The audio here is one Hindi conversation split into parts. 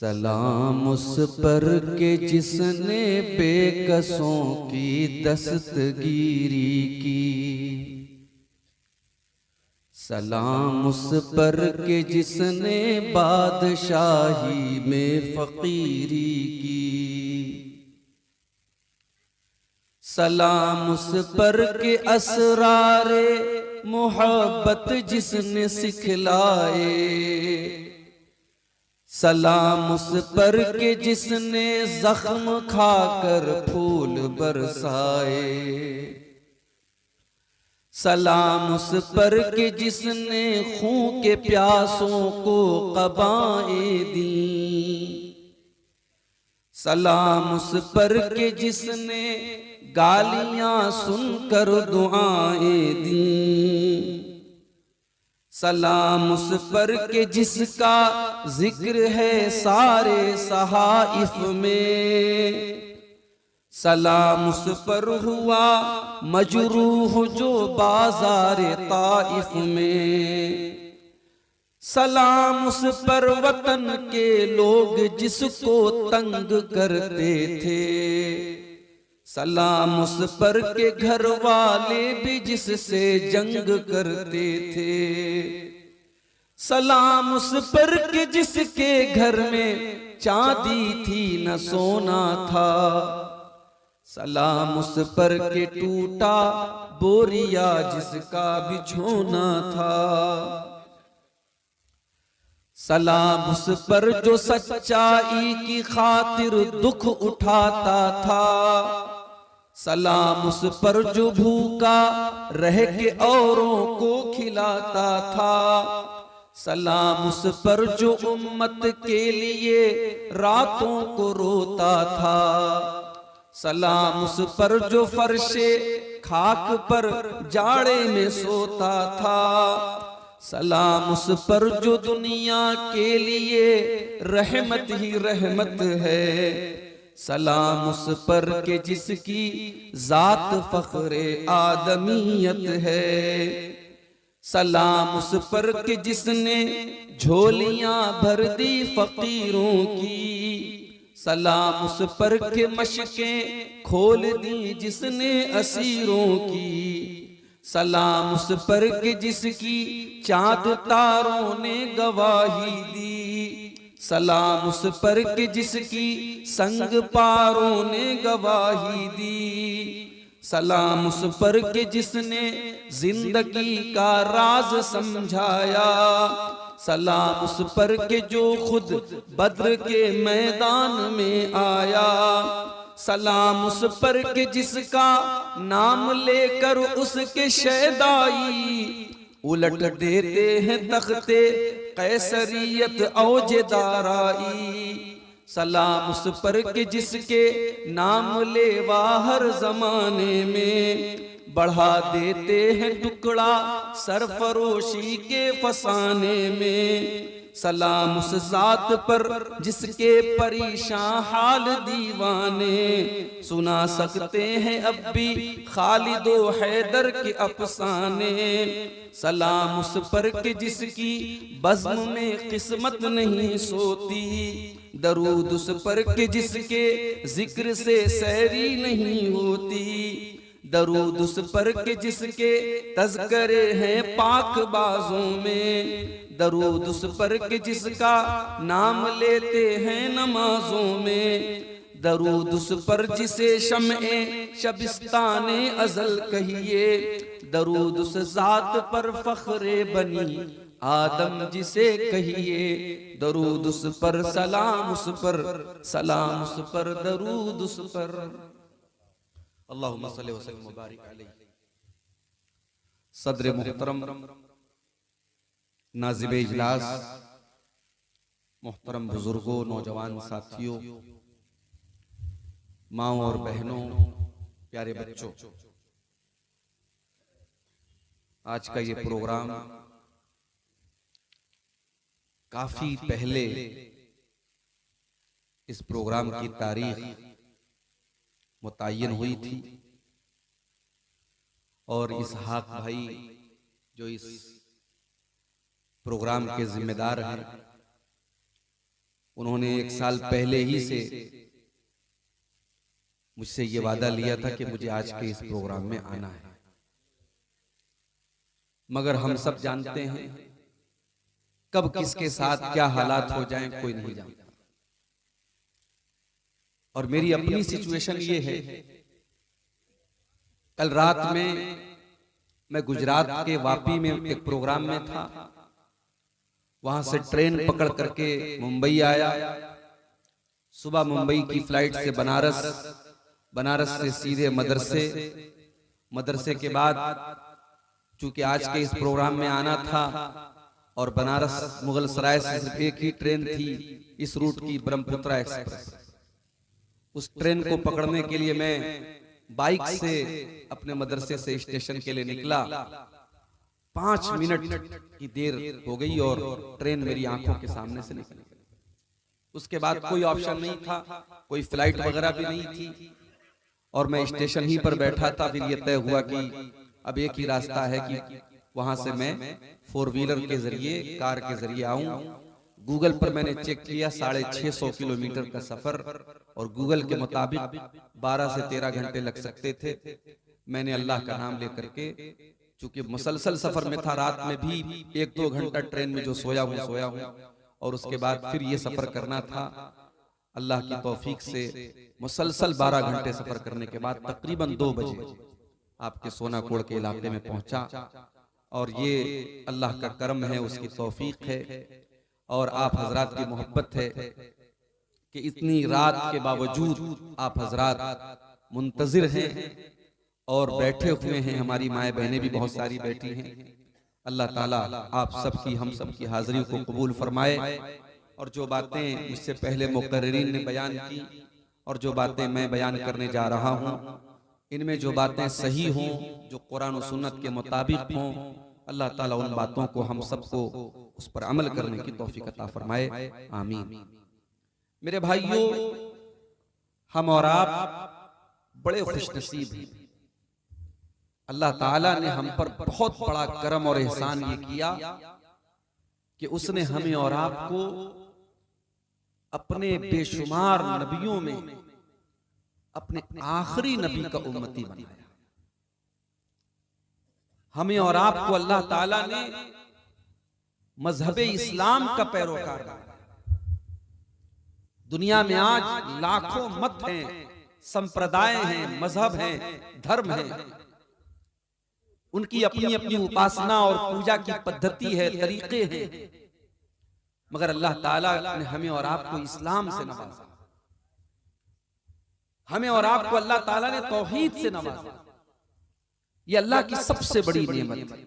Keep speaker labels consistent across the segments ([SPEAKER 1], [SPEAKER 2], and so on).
[SPEAKER 1] सलाम उस पर के जिसने बेकसों की दस्तगीरी की, सलाम उस पर के जिसने बादशाही में फकीरी की, सलाम उस पर के असरारे मोहब्बत जिसने सिखलाए, सलाम उस पर के जिसने जख्म खाकर फूल बरसाए, सलाम उस पर के जिसने खून के प्यासों को क़बाएं दी, सलाम उस पर के जिसने गालियां सुनकर दुआएं दी, सलाम उस पर के जिसका जिक्र है सारे सहाइफ में, सलाम उस पर हुआ मजरूह जो बाजार ताइफ में, सलाम उस पर वतन के लोग जिसको तंग करते थे, सलाम उस पर के घर वाले भी जिससे जंग करते थे, सलाम उस पर के जिसके घर में चांदी थी न सोना था, सलाम उस पर के टूटा बोरिया जिसका बिछोना था, सलाम उस पर जो सच्चाई की खातिर दुख उठाता था, सलाम उस पर जो भूखा रह के औरों को खिलाता था, सलाम उस पर जो उम्मत के लिए रातों को रोता था, सलाम उस पर जो फर्शे खाक पर जाड़े में सोता था, सलाम उस पर जो दुनिया के लिए रहमत ही रहमत है, सलाम उस पर के जिसकी जात फख्रे आदमियत है, सलाम उस पर के जिसने झोलियां भर दी फकीरों की, सलाम उस पर के मशकें खोल दी जिसने असीरों की, सलाम उस पर के जिसकी चांद तारों ने गवाही दी, सलाम उस पर के जिसकी संग पारों ने गवाही दी, सलाम उस पर के जिसने जिंदगी का राज समझाया, सलाम उस पर के जो खुद बद्र के मैदान में आया, सलाम उस पर के जिसका नाम लेकर उसके शहदाई उलट देते हैं तख्ते कैसरियत औजदाराई, सलाम उस पर के जिसके नाम लेवा हर जमाने में बढ़ा देते हैं टुकड़ा सरफरोशी के फसाने में, सलाम उस जात पर जिसके परेशान हाल दीवाने सुना सकते हैं अब भी खालिदो हैदर के अफसाने, सलाम उस पर के जिसकी बज़्म में किस्मत नहीं सोती, दरूद उस पर के जिसके जिक्र से सैरी नहीं होती, दरूद उस पर के जिसके तज़करे हैं पाक बाजों में, दरूद उस पर के जिसका नाम लेते हैं नमाजों में, दरूद उस पर जिसे शम्ए शबिस्ताने अज़ल कहिए, दरूद उस ज़ात पर फ़ख्रे बनी आदम जिसे कहिए, दरूद उस पर सलाम उस पर, सलाम उस पर दरूद उस पर। अल्लाहुम्मा सल्लि व सल्लिम व बारिक अलैहि। सदर मुहतरम, नाज़िब इजलास, मोहतरम बुजुर्गों, नौजवान साथियों, माओ और बहनों, प्यारे बच्चों, आज का ये प्रोग्राम काफी पहले इस प्रोग्राम की तारीख मुतय्यन हुई थी और इसहाक भाई जो इस प्रोग्राम के जिम्मेदार हैं, उन्होंने 1 साल पहले ही से मुझसे ये वादा लिया था कि मुझे आज के इस प्रोग्राम में आना है, मगर हम सब जानते हैं कब किसके साथ क्या हालात हो जाएं कोई नहीं जानता। और मेरी अपनी सिचुएशन ये है, कल रात में मैं गुजरात के वापी में एक प्रोग्राम में था, वहां से ट्रेन पकड़ करके मुंबई आया, सुबह मुंबई की फ्लाइट से बनारस, बनारस से सीधे मदरसे, मदरसे के बाद चूंकि आज के इस प्रोग्राम में आना था और बनारस मुगल सराय से सिर्फ एक ही ट्रेन थी इस रूट की, ब्रह्मपुत्रा एक्सप्रेस, उस ट्रेन को पकड़ने के लिए मैं बाइक से अपने मदरसे से स्टेशन के लिए निकला। 5 मिनट की देर हो गई और ट्रेन मेरी आंखों के सामने से निकली। उसके बाद कोई ऑप्शन नहीं था, कोई फ्लाइट वगैरह भी नहीं थी और मैं स्टेशन ही पर बैठा था। फिर ये तय हुआ कि अब एक ही रास्ता है कि वहां से मैं 4 व्हीलर के जरिए, कार के जरिए आऊं। गूगल पर मैंने चेक किया 650 किलोमीटर का सफर और गूगल के मुताबिक 12 से 13 घंटे लग सकते थे। मैंने अल्लाह का नाम लेकर के, चूंकि मुसलसल सफर में था, रात में भी 1-2 घंटा ट्रेन में जो सोया हूँ और उसके बाद फिर ये सफर करना था। अल्लाह की तौफीक से मुसलसल 12 घंटे सफर करने के बाद तकरीबन 2 बजे आपके सोनाकोड़ के इलाके में पहुंचा और ये अल्लाह का करम है, उसकी तौफीक है और आप हजरात की मोहब्बत है कि इतनी रात के बावजूद आप हजरात मुंतजिर हैं और बैठे हुए हैं, हमारी माएँ बहनें भी बहुत सारी बैठी हैं। अल्लाह ताला आप सबकी, हम सबकी हाजिरी को कबूल फरमाए। और जो बातें मुझसे पहले मुकर्रिरीन ने बयान की और जो बातें मैं बयान करने जा रहा हूँ, इनमें जो बातें सही हों, जो कुरान और सुन्नत के मुताबिक हों, अल्लाह ताला उन बातों को हम सबको उस पर अमल करने की तौफीक अता फरमाए, आमीन। मेरे भाइयों, हम और आप बड़े खुशनसीब हैं। अल्लाह ताला ने हम पर बहुत बड़ा करम और एहसान ये किया कि उसने हमें और आपको अपने बेशुमार नबियों में अपने आखिरी नबी का उम्मती बनाया। हमें और आपको अल्लाह ताला ने मजहब इस्लाम का पैरोकार बनाया। दुनिया में आज लाखों मत हैं, संप्रदाय हैं, मजहब हैं, धर्म हैं, उनकी अपनी अपनी उपासना और पूजा की पद्धति है, तरीके हैं, मगर अल्लाह ताला ने हमें और आपको इस्लाम से नवाजा। हमें और आपको अल्लाह ताला ने तौहीद से नवाजा। ये अल्लाह की सबसे बड़ी नेमत है।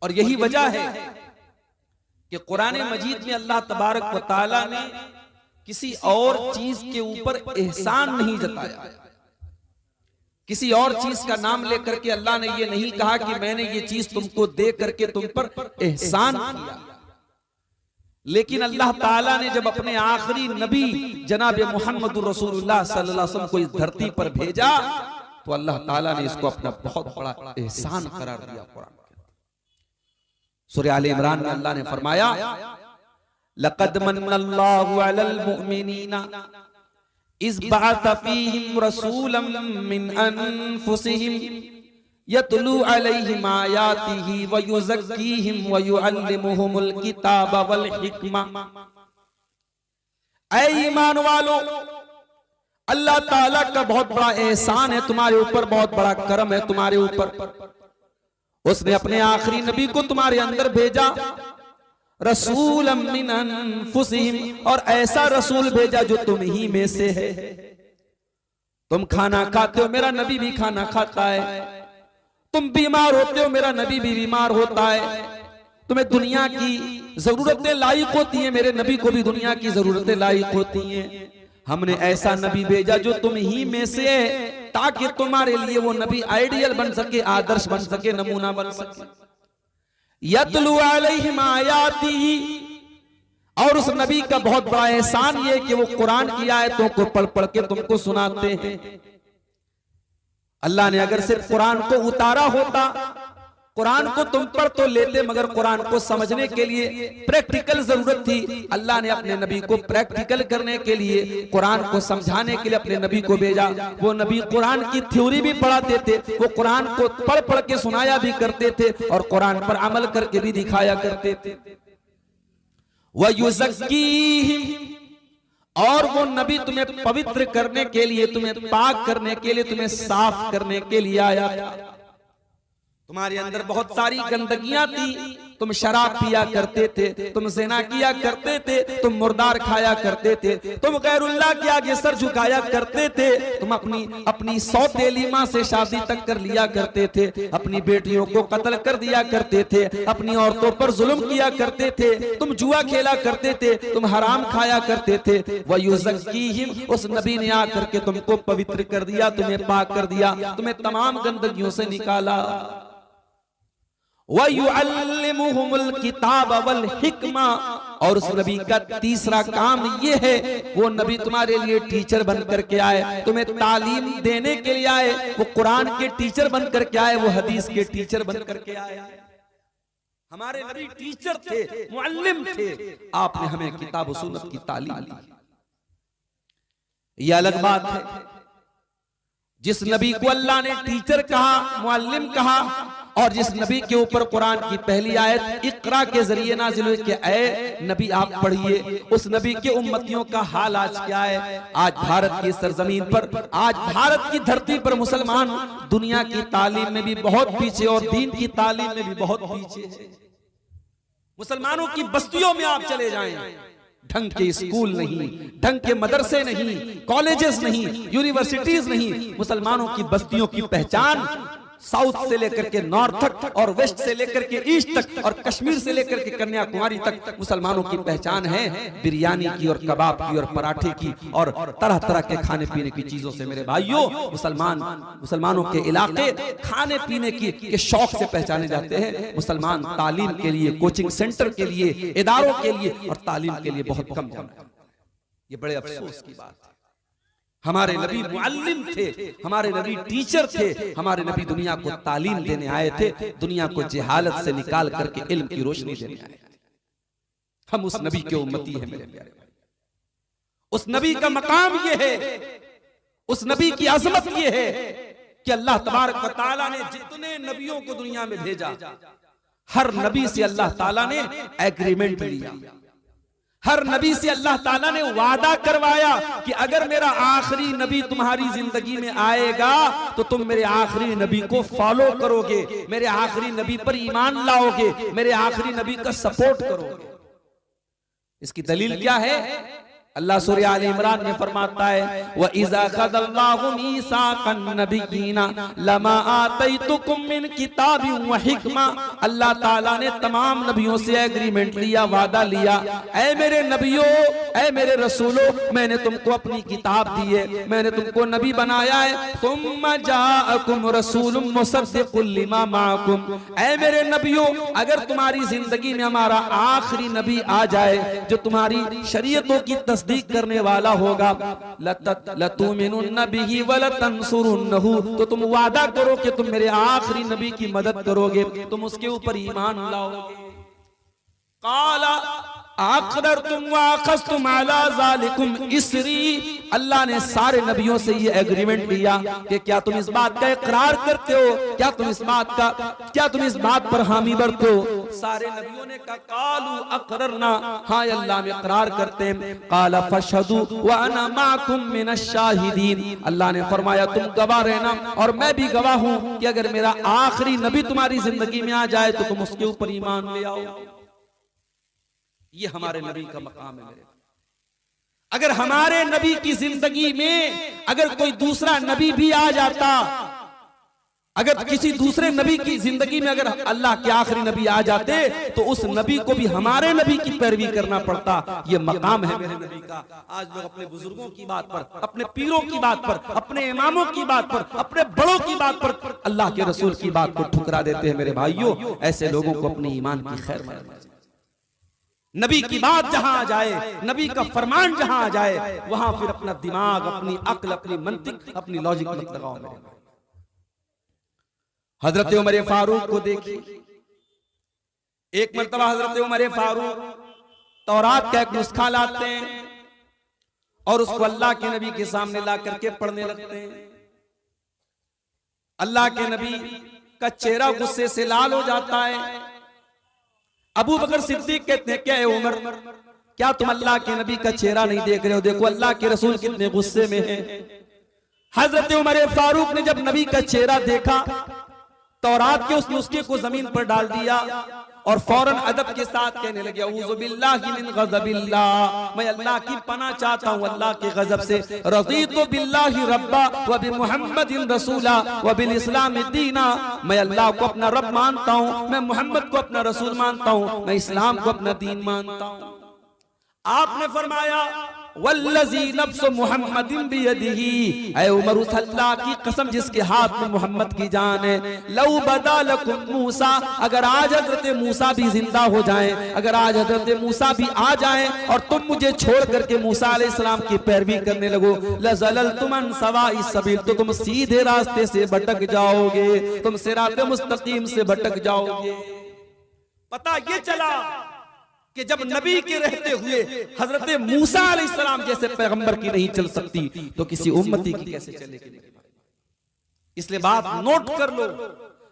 [SPEAKER 1] और यही वजह है कि कुरान मजीद में अल्लाह तबारक व तआला ने किसी और चीज के ऊपर एहसान नहीं जताया। किसी और चीज का नाम लेकर के अल्लाह ने ये नहीं कहा कि मैंने ये चीज तुमको दे करके तुम पर एहसान किया। लेकिन अल्लाह ताला ने जब अपने आखिरी नबी जनाब मुहम्मद रसूलुल्लाह सल्लल्लाहु अलैहि वसल्लम को इस धरती पर भेजा, तो अल्लाह ताला ने इसको अपना बहुत बड़ा एहसान करार दिया। कुरान सूरह आले इमरान में अल्लाह ने फरमाया, लक़द मन्नल्लाहु अलल मुमिनीना इज़ बअथ फ़ीहिम रसूलन मिन अनफुसिहिम यतलू अलैहिम आयातिही व युज़क्कीहिम व युअल्लिमुहुमुल किताब वल हिकमा। ऐ ईमान वालों, अल्लाह ताला का बहुत बड़ा एहसान है तुम्हारे ऊपर, बहुत बड़ा करम है तुम्हारे ऊपर। उसने अपने आखिरी नबी को तुम्हारे अंदर भेजा, रसूलन मिन अनफुसिहिम, और ऐसा रसूल भेजा जो तुम ही में से है। तुम खाना खाते हो, मेरा नबी भी खाना खाता है। तुम बीमार होते हो, मेरा नबी भी बीमार होता है। तुम्हें दुनिया की जरूरतें लायक होती हैं, मेरे नबी को भी दुनिया की जरूरतें लायक होती हैं। हमने ऐसा नबी भेजा जो तुम ही में से है, ताकि तुम्हारे लिए वो नबी आइडियल बन सके, आदर्श बन सके, नमूना बन सके। यतलू अलैहिम आयातिही, और उस नबी का बहुत बड़ा एहसान ये कि वो कुरान की आयतों को पढ़ पढ़ के तुमको सुनाते हैं। अल्लाह ने अगर सिर्फ कुरान को उतारा होता, कुरान को तुम पर तो लेते, मगर कुरान को समझने के लिए प्रैक्टिकल जरूरत थी। अल्लाह ने अपने नबी को प्रैक्टिकल करने के लिए, कुरान को समझाने के लिए अपने नबी को भेजा। वो नबी कुरान की थ्योरी भी पढ़ाते थे, वो कुरान को पढ़ पढ़ के सुनाया भी करते थे और कुरान पर अमल करके भी दिखाया करते थे। वयुज़क्कीहिम, और वो नबी तुम्हें पवित्र करने के लिए, तुम्हें पाक करने के लिए, तुम्हें साफ करने के लिए आया था। तुम्हारे अंदर बहुत सारी गंदगियां थी। तुम शराब पिया करते थे, तुम ज़िना किया करते थे, तुम मुर्दार खाया करते थे, तुम गैरुल्लाह के आगे सर झुकाया करते थे, तुम अपनी सौतेली मां से शादी तक कर लिया करते थे, अपनी बेटियों को कत्ल कर दिया करते थे, अपनी औरतों पर जुल्म किया करते थे, तुम जुआ खेला करते थे, तुम हराम खाया करते थे। वयुज़क्कीहिम, उस नबी ने आकर के तुमको पवित्र कर दिया, तुम्हें पाक कर दिया, तुम्हें तमाम गंदगियों से निकाला। वयुअल्लिमुहुमुल किताब वल हिकमा, और उस नबी का तीसरा काम ये है, वो नबी तुम्हारे लिए टीचर बन करके आए, तुम्हें तालीम देने के लिए आए। वो कुरान के टीचर बन करके आए, वो हदीस के टीचर बन करके आए। हमारे नबी टीचर थे, मुअल्लिम थे। आपने हमें किताब और सुन्नत की तालीम दी। ये अलग बात है। जिस नबी को अल्लाह ने टीचर कहा, मुअल्लिम कहा, और जिस नबी के ऊपर कुरान की पहली आयत इकरा के जरिए नाजिल हुई कि ऐ नबी आप पढ़िए, उस नबी के उम्मतियों का हाल आज क्या है। आज भारत की सरजमीन पर, आज भारत की धरती पर मुसलमान दुनिया की तालीम में भी बहुत पीछे और दीन की तालीम में भी बहुत पीछे है। मुसलमानों की बस्तियों में आप चले जाएं, ढंग के स्कूल नहीं, ढंग के मदरसे नहीं, कॉलेजेस नहीं, यूनिवर्सिटीज नहीं। मुसलमानों की बस्तियों की पहचान साउथ से लेकर के नॉर्थ तक और वेस्ट से लेकर के ईस्ट तक और कश्मीर से लेकर के कन्याकुमारी तक मुसलमानों की पहचान है बिरयानी की और कबाब की और पराठे की और तरह तरह के खाने पीने की चीजों से। मेरे भाइयों, मुसलमानों के इलाके खाने पीने के शौक से पहचाने जाते हैं। मुसलमान तालीम के लिए, कोचिंग सेंटर के लिए, इदारों के लिए और तालीम के लिए बहुत कम जाते हैं। ये बड़े अफसोस की बात है। हमारे नबी मुअल्लिम थे, हमारे नबी टीचर थे, हमारे नबी दुनिया को तालीम देने आए थे, दुनिया को जहालत से निकाल करके इल्म की रोशनी देने आए थे। हम उस नबी के उम्मती हैं मेरे प्यारे। उस नबी का मकाम ये है, उस नबी की अजमत ये है कि अल्लाह तबारक व तआला ने जितने नबियों को दुनिया में भेजा, हर नबी से अल्लाह ताला ने एग्रीमेंट लिया, हर नबी से अल्लाह ताला ने वादा करवाया कि अगर मेरा आखिरी नबी तुम्हारी जिंदगी में आएगा तो तुम मेरे आखिरी नबी को फॉलो करोगे, मेरे आखिरी नबी पर ईमान लाओगे, मेरे आखिरी नबी का सपोर्ट करोगे। इसकी दलील क्या है? अल्लाह सूरह आल इमरान में फरमाता है, व इज़ा ख़ज़ल्लाहु मीसाक़न नबिय्यीना लमा आतैतुकुम मिन किताबिन व हिकमा। अल्लाह ताला ने तमाम नबियों से एग्रीमेंट लिया, वादा लिया, ऐ मेरे नबियों, ऐ मेरे रसूलों, मैंने तुमको अपनी किताब दी है, मैंने तुमको नबी बनाया है। सुम्मा जाअकुम रसूलुम मुसद्दिक़ुल लिमा माअकुम। ऐ मेरे नबियों, अगर तुम्हारी जिंदगी में हमारा आखिरी नबी आ जाए जो तुम्हारी शरीयतों की तस्दीक करने वाला होगा, लतुमिनुन्न बिही व लतंसुरुन्नहु, तो तुम वादा करो कि तुम मेरे आखिरी नबी की मदद करोगे, तुम उसके ऊपर ईमान लाओगे। काला अक़ररतुम व अख़ज़्तुम अला ज़ालिकुम इसरी। अल्लाह ने सारे नबियों से ये एग्रीमेंट लिया कि क्या तुम इस बात का इकरार करते हो, क्या तुम इस बात पर हामी भरते हो? सारे नबियों ने कहा कालू अक़ररना, हाँ अल्लाह में इकरार करते हैं। काला फशहदू व अना माअकुम मिनश शाहिदीन। अल्लाह ने फरमाया तुम गवाह रहना और मैं भी गवाह हूं कि अगर मेरा आखिरी नबी तुम्हारी जिंदगी में आ जाए तो तुम उसके ऊपर ईमान ले आओ। ये हमारे नबी का मकाम है मेरे। अगर हमारे नबी की जिंदगी में अगर कोई दूसरा नबी भी आ जाता, अगर किसी दूसरे नबी की जिंदगी में अगर अल्लाह के आखिरी नबी आ जाते तो उस नबी को भी हमारे नबी की पैरवी करना पड़ता। ये मकाम है मेरे नबी का। आज लोग अपने बुजुर्गों की बात पर, अपने पीरों की बात पर, अपने इमामों की बात पर, अपने बड़ों की बात पर अल्लाह के रसूल की बात को ठुकरा देते हैं। मेरे भाइयों, ऐसे लोगों को अपने ईमान की खैर मालूम है। नबी की बात जहां आ जाए, नबी का फरमान जहां आ जाए, वहां फिर अपना दिमाग, अपनी अक्ल, अपनी मंतिक, अपनी लॉजिक मत लगाओ मेरे। हजरत उमर फारूक को देखिए। एक मर्तबा हजरत उमर फारूक तौरात का एक नुस्खा लाते हैं और उसको अल्लाह के नबी के सामने ला करके पढ़ने लगते हैं। अल्लाह के नबी का चेहरा गुस्से से लाल हो जाता है। अबू बकर सिद्दीक कहते हैं क्या है उमर, क्या तुम अल्लाह के नबी का चेहरा नहीं देख रहे हो? देखो अल्लाह के रसूल कितने गुस्से में हैं। हजरत उमर फारूक ने जब नबी का चेहरा देखा, तौरात के उस नुस्खे को जमीन पर डाल दिया और फौरन अदब के साथ कहने लगे औज़ु बिल्लाहि मिन गज़बिल्लाह, मैं अल्लाह की पनाह चाहता हूँ अल्लाह के गजब से। रज़ीतु बिल्लाहि रब्बा व बि मुहम्मदिन रसूला व बिल इस्लाम दीना, मैं अल्लाह को अपना रब मानता हूँ, मैं मोहम्मद को अपना रसूल मानता हूँ, मैं इस्लाम को अपना दीन मानता हूँ। आपने फरमाया वल्लज़ी नफ्सु मुहम्मदिन बियदिही, ऐ उमर उस अल्लाह की कसम जिसके हाथ में मोहम्मद की जान है। लौ बदा लकुम मूसा, अगर आज हजरत मूसा भी जिंदा हो जाएं, अगर आज हजरत मूसा भी आ जाएं और तुम मुझे छोड़ करके मूसा अलैहिस्सलाम की पैरवी करने लगो, लज़ललतुम अन सवाइस सबील, तो तुम सीधे रास्ते से भटक जाओगे, तुम सिराते मुस्तकीम से भटक जाओगे। पता ये चला कि जब नबी के रहते हुए हजरत मूसा अलैहिस्सलाम जैसे पैगंबर की नहीं चल सकती तो किसी उम्मती की कैसे चलेगी? इसलिए बात नोट कर लो,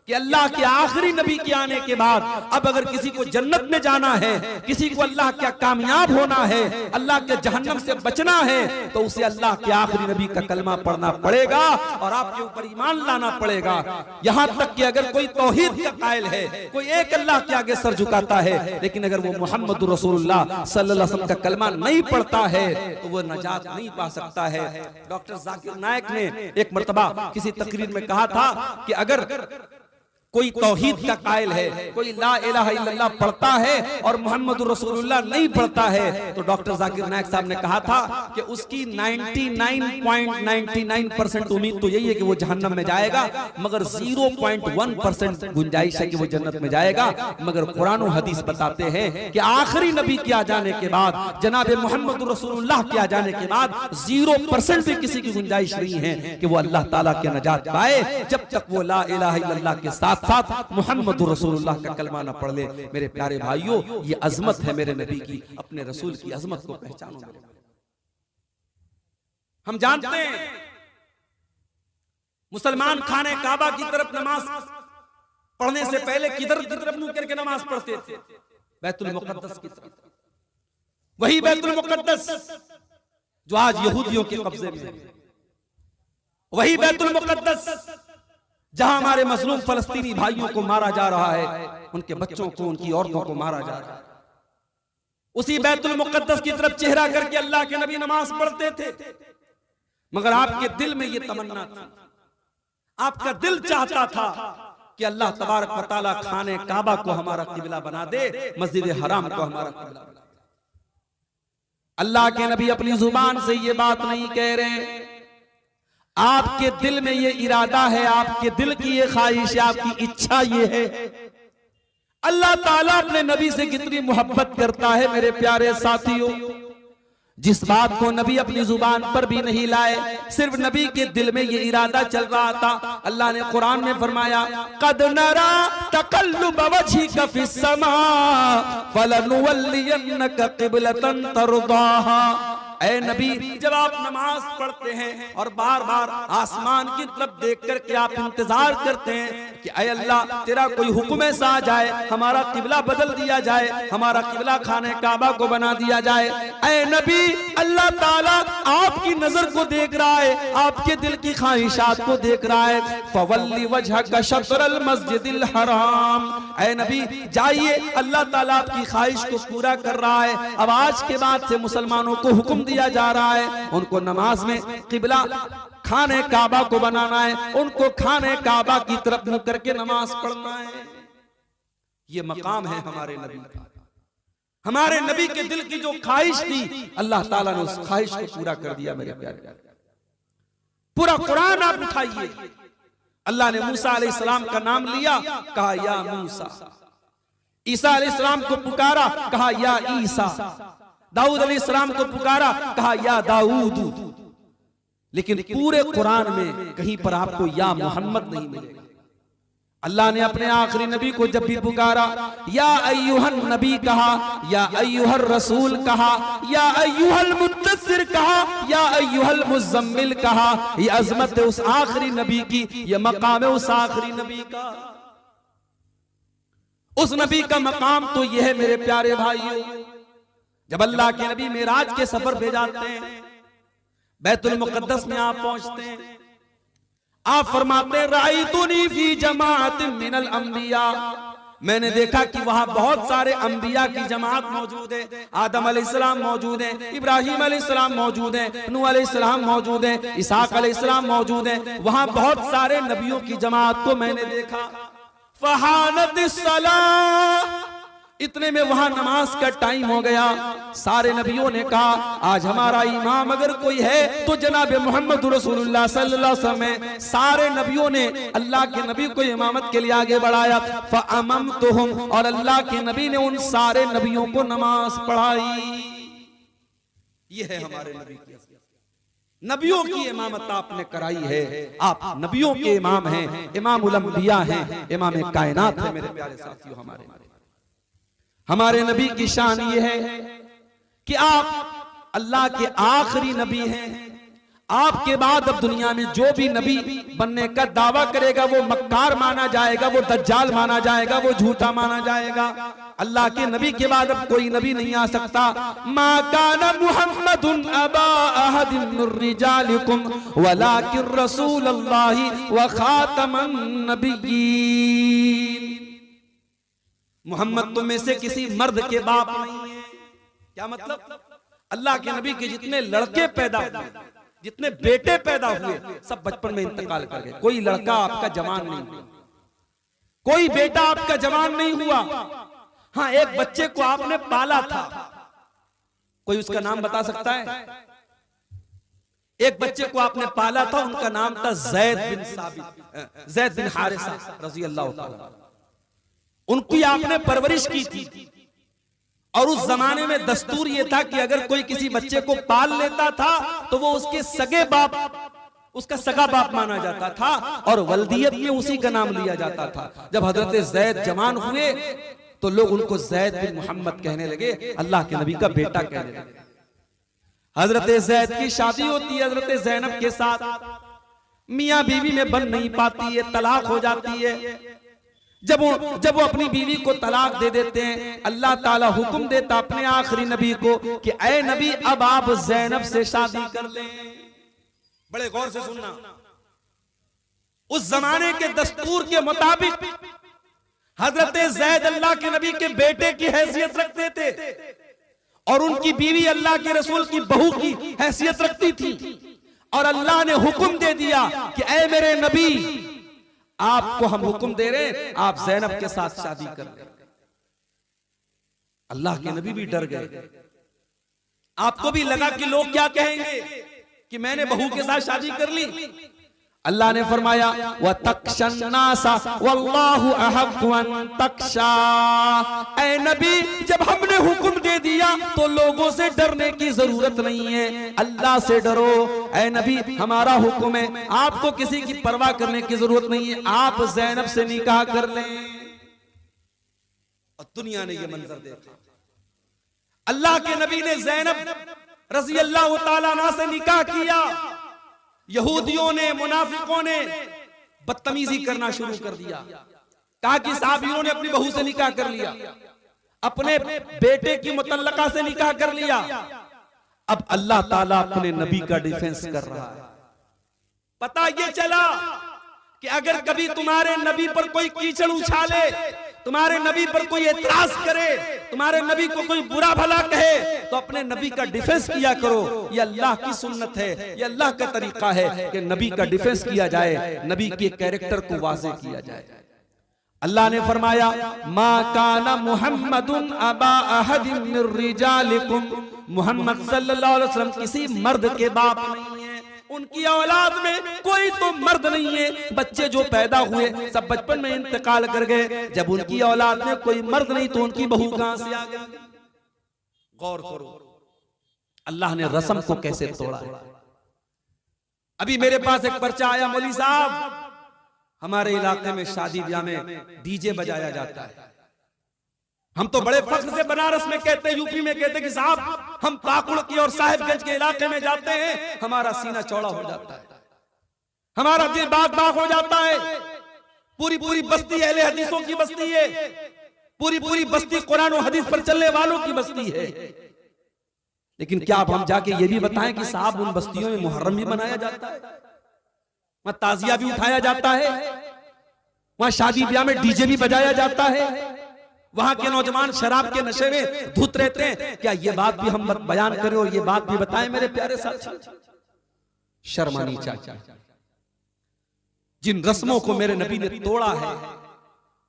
[SPEAKER 1] कि अल्लाह के आखिरी नबी के आने के बाद अब अगर किसी को जन्नत में जाना है, किसी को अल्लाह क्या कामयाब होना है, अल्लाह के जहन्नम से बचना है, तो उसे अल्लाह के आखिरी नबी का कलमा पढ़ना पड़ेगा और आपके ऊपर ईमान लाना पड़ेगा। यहां तक कि अगर कोई तौहीद का कायल है, कोई एक अल्लाह के आगे सर झुकाता है, लेकिन अगर वो मोहम्मद रसूलुल्लाह सल्लल्लाहु अलैहि वसल्लम का कलमा नहीं पढ़ता है तो वो नजात नहीं पा सकता है। डॉक्टर जाकिर नायक ने एक मर्तबा किसी तकरीर में कहा था कि अगर कोई तौहीद का कायल है, कोई ला इलाहा इल्लल्लाह पढ़ता है और मोहम्मद रसूलुल्लाह नहीं पढ़ता है, तो डॉक्टर जाकिर नायक साहब ने कहा था कि उसकी 99.99% उम्मीद तो यही है कि वो जहन्नम में जाएगा, मगर 0.1% गुंजाइश है कि वो जन्नत में जाएगा। मगर कुरान और हदीस बताते हैं कि आखिरी नबी के आ जाने के बाद, जनाब मोहम्मद रसूलुल्लाह के आ जाने के बाद 0% भी किसी की गुंजाइश नहीं है कि वो अल्लाह ताला के नजात पाए, जब तक वो ला इलाहा इल्लल्लाह के साथ मोहम्मद रसूलुल्लाह का कलमा न पढ़ ले। मेरे प्यारे भाइयों, ये अजमत है मेरे नबी की, अपने रसूल की अजमत को पहचानो। हम जानते हैं मुसलमान खाने काबा की तरफ नमाज पढ़ने से पहले किधर की तरफ मुंह करके नमाज पढ़ते थे? बैतुल मुकद्दस की तरफ। वही बैतुल मुकद्दस जो आज यहूदियों के कब्जे में है, वही बैतुल मुकद्दस जहां हमारे मजलूम फलस्तीनी भाइयों को मारा जा रहा है, उनके बच्चों को, उनकी औरतों को मारा जा रहा है, उसी बैतुल मुकद्दस की तरफ चेहरा करके अल्लाह के नबी नमाज पढ़ते थे। मगर आपके दिल में यह तमन्ना थी, आपका दिल चाहता था कि अल्लाह तबारक व तआला खाने काबा को हमारा किबला बना दे, मस्जिद हराम को हमारा किबला बना दे। अल्लाह के नबी अपनी जुबान से ये बात नहीं कह रहे, आपके दिल में ये इरादा है, आपके दिल की ये ख्वाहिश है, आपकी इच्छा ये है। अल्लाह ताला अपने नबी से कितनी मोहब्बत करता है मेरे प्यारे साथियों, जिस बात को नबी अपनी जुबान पर भी नहीं लाए, सिर्फ नबी के दिल में ये इरादा चल रहा था। अल्लाह ने कुरान में फरमाया, कद नरा तकल्लुब वजहिका फिस समा फलनुवल्लियन्नका क़िबलतन तर्दाहा। ऐ नबी, जब आप नमाज पढ़ते हैं और बार बार आसमान की तरफ देख करके आप इंतजार करते हैं कि ऐ अल्लाह तेरा कोई हुक्म ऐसा आ जाए, हमारा किबला बदल दिया जाए, हमारा किबला खाने काबा को बना दिया जाए। ऐ नबी, अल्लाह ताला आपकी नजर को देख रहा है, आपके दिल की ख्वाहिशात को देख रहा है। फवल्ली वजहका शत्रल मस्जिदिल हराम। ऐ नबी जाइए, अल्लाह ताला आपकी ख्वाहिश को पूरा कर रहा है। अब आज के बाद से मुसलमानों को हुक्म दिया जा रहा है, उनको नमाज में किबला खाने काबा को बनाना है, उनको खाने काबा की तरफ मुंह करके नमाज पढ़ना है। ये मकाम है हमारे नबी का। हमारे नबी के दिल की जो ख्वाहिश थी, अल्लाह ताला ने उस ख्वाहिश को पूरा कर दिया मेरे प्यारे। पूरा कुरान आप उठाइए, अल्लाह ने मूसा अलैहिस्सलाम का नाम लिया, कहा या मूसा। ईसा अलैहिस्सलाम को पुकारा, कहा या ईसा। दाऊद अलैहिस्सलाम को पुकारा, कहा या दाऊद। लेकिन पूरे कुरान में कहीं पर आपको या मोहम्मद नहीं मिलेगा। अल्लाह ने अपने आखिरी नबी को जब भी पुकारा, या अय्युहन नबी कहा, या अय्युहर रसूल कहा, या अय्युहल मुद्दस्सिर कहा, या अय्युहल मुज़म्मिल कहा। ये अजमत है उस आखिरी नबी की, ये मकाम है उस आखिरी नबी का। उस नबी का मकाम तो यह है मेरे प्यारे भाइयों, जब अल्लाह के नबी मेराज के सफर पे जाते हैं, बैतुल मुकद्दस में आप पहुंचते हैं, आप फरमाते हैं राइतुनी फी जमाअतिन मिनल अंबिया। मैंने देखा कि वहां बहुत सारे अंबिया की जमात मौजूद है। आदम अलैहिस्सलाम मौजूद है, इब्राहिम अलैहिस्सलाम मौजूद है, नूह अलैहिस्सलाम मौजूद है, इसहाक अलैहिस्सलाम मौजूद है। वहां बहुत सारे नबियों की जमात को मैंने देखा। फहानत सलाह, इतने में वहां नमाज का टाइम हो गया। सारे नबियों ने कहा आज हमारा इमाम अगर कोई है तो जनाब मोहम्मद रसूलुल्लाह सल्लल्लाहु अलैहि वसल्लम। सारे नबियों ने अल्लाह के नबी को इमामत के लिए आगे बढ़ाया। फअममतुहुम, और अल्लाह के नबी ने उन सारे नबियों को नमाज पढ़ाई। ये है हमारे नबी की, नबियों की इमामत आपने कराई है। आप नबियों के इमाम हैं, इमामुल अंबिया हैं, इमाम कायनात है मेरे प्यारे साथियों। हमारे नबी की शान ये है कि आप अल्लाह के आखिरी नबी हैं, आपके बाद अब दुनिया में जो भी नबी बनने का दावा करेगा वो मक्कार माना जाएगा, वो दज्जाल माना जाएगा, वो झूठा माना जाएगा। अल्लाह के नबी के बाद अब कोई नबी नहीं आ सकता। मा काना मुहम्मदुन अबा अहदिन मिर रिजालिकुम वलाकिन रसूलुल्लाहि व खातमन नबिय्यीन। मोहम्मद तुम में से किसी मर्द के बाप नहीं है। क्या मतलब? अल्लाह के नबी के जितने लड़के पैदा हुए, जितने बेटे पैदा हुए, सब बचपन में इंतकाल कर गए। कोई लड़का आपका जवान नहीं हुआ, कोई बेटा आपका जवान नहीं हुआ। हाँ, एक बच्चे को आपने पाला था, कोई उसका नाम बता सकता है? एक बच्चे को आपने पाला था, उनका नाम था ज़ैद बिन हारिसा रज़ी अल्लाह ताला। उनकी आपने परवरिश की थी। और उस जमाने में दस्तूर ये था कि अगर कोई किसी बच्चे को पाल लेता था तो वो उसके सगे बाप, उसका सगा बाप माना जाता था और वल्दियत में उसी का नाम लिया जाता था। जब हजरत ज़ैद जवान हुए तो लोग उनको ज़ैद बिन मोहम्मद कहने लगे, अल्लाह के नबी का बेटा कहने लगे। हजरत ज़ैद की शादी होती है हजरत ज़ैनब के साथ, मियां बीवी में बन नहीं पाती है, तलाक हो जाती है। जब वो अपनी बीवी को तलाक दे देते हैं, अल्लाह ताला हुक्म देता अपने आखिरी नबी को कि ऐ नबी अब आप ज़ैनब से शादी कर लें। बड़े गौर से सुनना, उस जमाने के दस्तूर के मुताबिक हजरत ज़ैद अल्लाह के नबी के बेटे की हैसियत रखते थे और उनकी बीवी अल्लाह के रसूल की बहू की हैसियत रखती थी। और अल्लाह ने हुक्म दे दिया कि ऐ मेरे नबी, आपको हम हुक्म दे रहे हैं आप ज़ैनब के साथ शादी कर लें। अल्लाह के नबी भी डर गए। आपको भी लगा कि लोग क्या कहेंगे कि मैंने बहू के साथ शादी कर ली। अल्लाह ने फरमाया व तख्शन्नासा वल्लाहु अहक्कु अन तख्शा। ऐ नबी, जब हमने हुक्म दे दिया तो लोगों से डरने की जरूरत नहीं है, अल्लाह से डरो। ऐ नबी, हमारा हुक्म है, आपको किसी की परवाह करने की जरूरत नहीं है, आप ज़ैनब से निकाह कर लें। और दुनिया ने यह मंजर देखा, अल्लाह के नबी ने ज़ैनब रज़ी अल्लाह ताला अन्हा से निकाह किया। यहूदियों ने, मुनाफिकों ने बदतमीजी करना शुरू कर दिया। कहा कि साहबियों ने अपनी बहू से निकाह कर लिया, अपने बेटे की मुतल्लका से निकाह कर लिया। अब अल्लाह ताला अपने नबी का डिफेंस कर रहा है। पता ये चला कि अगर कभी तुम्हारे नबी पर कोई कीचड़ उछाले, तुम्हारे नबी पर कोई एतराज करे, तुम्हारे नबी को कोई बुरा भला कहे, तो अपने नबी का डिफेंस किया करो। ये अल्लाह की सुन्नत है, ये अल्लाह का तरीका है कि नबी का डिफेंस किया जाए, नबी के कैरेक्टर को वाज़ेह किया जाए। अल्लाह ने फरमाया मा काना मुहम्मदुन अबा अहदिन मिर रिजालिकुम। मोहम्मद सल्लल्लाहु अलैहि वसल्लम किसी मर्द के बाप नहीं है, उनकी औलाद में कोई तो मर्द नहीं है। बच्चे जो पैदा हुए सब बचपन में इंतकाल कर गए। जब उनकी औलाद में कोई मर्द नहीं तो उनकी बहू कहां से आ गई? गौर करो अल्लाह ने रस्म को कैसे तोड़ा है। अभी मेरे पास एक पर्चा आया, मौलवी साहब हमारे इलाके में शादी ब्याह में डीजे बजाया जाता है। हम तो बड़े फख्र से बनारस में कहते हैं, यूपी में कहते हैं कि साहब हम पाकुड़ की और साहिबगंज के इलाके में जाते हैं, हमारा सीना चौड़ा हो जाता है, हमारा दिल बाग बाग हो जाता है। पूरी पूरी बस्ती अहले हदीसों की बस्ती है, पूरी पूरी बस्ती कुरान और हदीस पर चलने वालों की बस्ती है। लेकिन क्या अब हम जाके ये भी बताएं कि साहब उन बस्तियों में मुहर्रम भी मनाया जाता है, वहां ताजिया भी उठाया जाता है, वहां शादी ब्याह में डीजे भी बजाया जाता है, वहां के नौजवान शराब के नशे में धुत रहते हैं। क्या ये बात भी हम बयान करें और ये बात भी बताएं मेरे प्यारे साथी? शर्म आनी चाहिए। जिन रस्मों को मेरे नबी ने तोड़ा है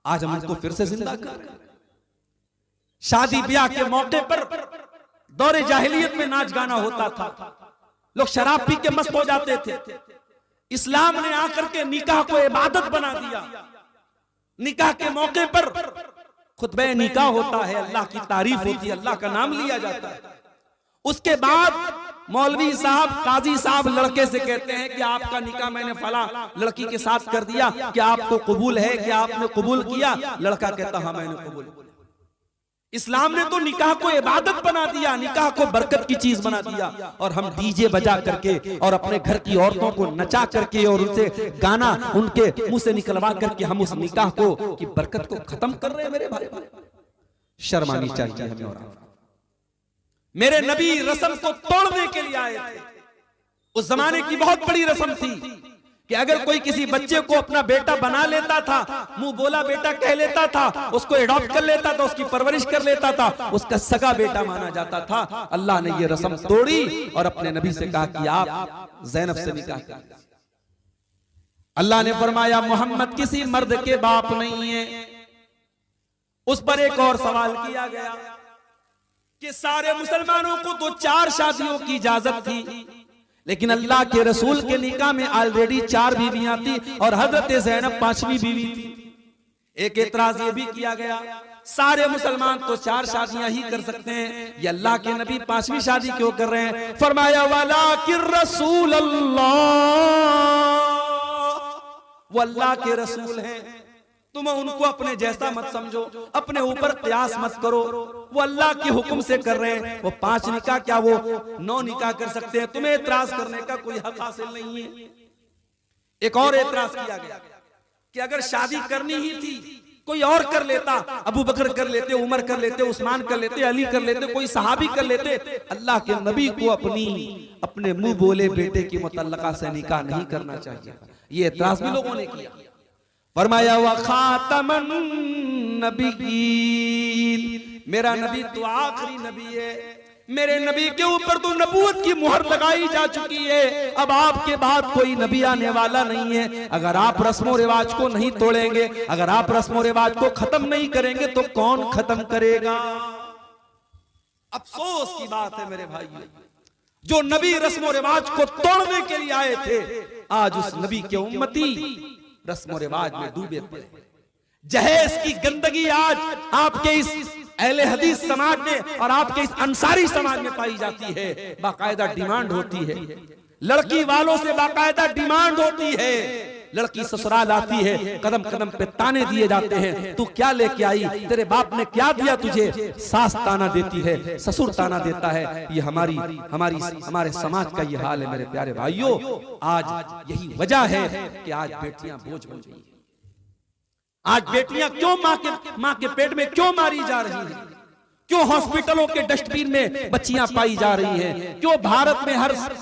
[SPEAKER 1] आज हम उनको फिर से जिंदा कर रहे हैं। शादी ब्याह के मौके पर दौरे जाहिलियत में नाच गाना होता था, लोग शराब पी के मस्त हो जाते थे। इस्लाम ने आकर के निकाह को इबादत बना दिया। निकाह के मौके पर खुतबे निकाह होता है, अल्लाह की तारीफ होती है, अल्लाह का नाम लिया जाता है। उसके बाद मौलवी साहब, काजी साहब लड़के से कहते हैं कि आपका निकाह मैंने फला लड़की के साथ कर दिया, क्या आपको कबूल है, क्या आपने कबूल किया? लड़का कहता हाँ मैंने कबूल। इस्लाम ने तो निकाह को इबादत बना दिया, निकाह को बरकत की चीज बना दिया, और हम डीजे बजा करके और अपने घर की औरतों को नचा करके और उनसे गाना उनके मुंह से निकलवा करके हम उस निकाह को की बरकत को खत्म कर रहे हैं। मेरे भाई, शर्म आनी चाहिए हमें। और मेरे नबी रस्म को तोड़ने के लिए आए थे। उस जमाने की बहुत बड़ी रस्म थी कि अगर कोई किसी बच्चे को अपना बेटा बना लेता था, मुंह बोला बेटा कह लेता था, उसको एडॉप्ट कर लेता था, उसकी परवरिश कर लेता था, उसका सगा बेटा माना जाता था। अल्लाह ने ये रस्म तोड़ी और अपने नबी से कहा कि आप ज़ैनब से निकाह करिए। अल्लाह ने फरमाया मोहम्मद किसी मर्द के बाप नहीं है। उस पर एक और सवाल किया गया कि सारे मुसलमानों को तो 4 शादियों की इजाजत थी, लेकिन अल्लाह के रसूल के निकाह में ऑलरेडी 4 बीवियां थी और हजरत ज़ैनब 5वीं बीवी थी। एक एतराज ये भी किया गया, सारे मुसलमान तो 4 शादियां ही कर सकते हैं, ये अल्लाह के नबी 5वीं शादी क्यों कर रहे हैं? फरमाया वलाकिर रसूल अल्लाह, वो अल्लाह के रसूल हैं, तुम उनको अपने जैसा मत समझो, अपने ऊपर कयास मत करो। वो अल्लाह के हुक्म से कर रहे हैं। वो 5 निकाह क्या वो 9 निकाह कर सकते हैं, तुम्हें एतराज करने का कोई हक हासिल नहीं है। एक और एतराज किया गया कि अगर शादी करनी ही थी कोई और कर लेता, अबू बकर कर लेते, उमर कर लेते, उस्मान कर लेते, अली कर लेते, कोई सहाबी कर लेते, अल्लाह के नबी को अपने मुंह बोले बेटे की मुतल्लका से निकाह नहीं करना चाहिए। ये एतराज भी लोगों ने किया। फरमाया व खातमन नबीयीन, मेरा नबी तो आखिरी नबी है, मेरे नबी के ऊपर तो नबूवत की मुहर लगाई जा चुकी है, अब आपके बाद कोई नबी आने वाला नहीं है। अगर आप रस्मों रिवाज को नहीं तोड़ेंगे, अगर आप रस्मों रिवाज को खत्म नहीं करेंगे तो कौन खत्म करेगा? अफसोस की बात है मेरे भाई, जो नबी रस्मों रिवाज को तोड़ने के लिए आए थे, आज उस नबी के उम्मती रस्मों रिवाज में डूबे पड़े। जहेज की गंदगी आज आपके इस अहले हदीस समाज में और आपके इस अंसारी समाज में पाई जाती है। बाकायदा डिमांड होती है, लड़की वालों से बाकायदा डिमांड होती है। लड़की ससुराल आती है, कदम कदम पे ताने दिए जाते हैं, तू क्या लेके आई, तेरे बाप ने क्या दिया तुझे? सास ताना देती है, ससुर ताना देता है। ये हमारे समाज का ये हाल है मेरे प्यारे भाइयों। आज यही वजह है कि आज बेटियां बोझ बन गई। आज बेटियां क्यों माँ के पेट में क्यों मारी जा रही हैं? क्यों हॉस्पिटलों के डस्टबिन में बच्चियां पाई जा रही हैं? क्यों भारत में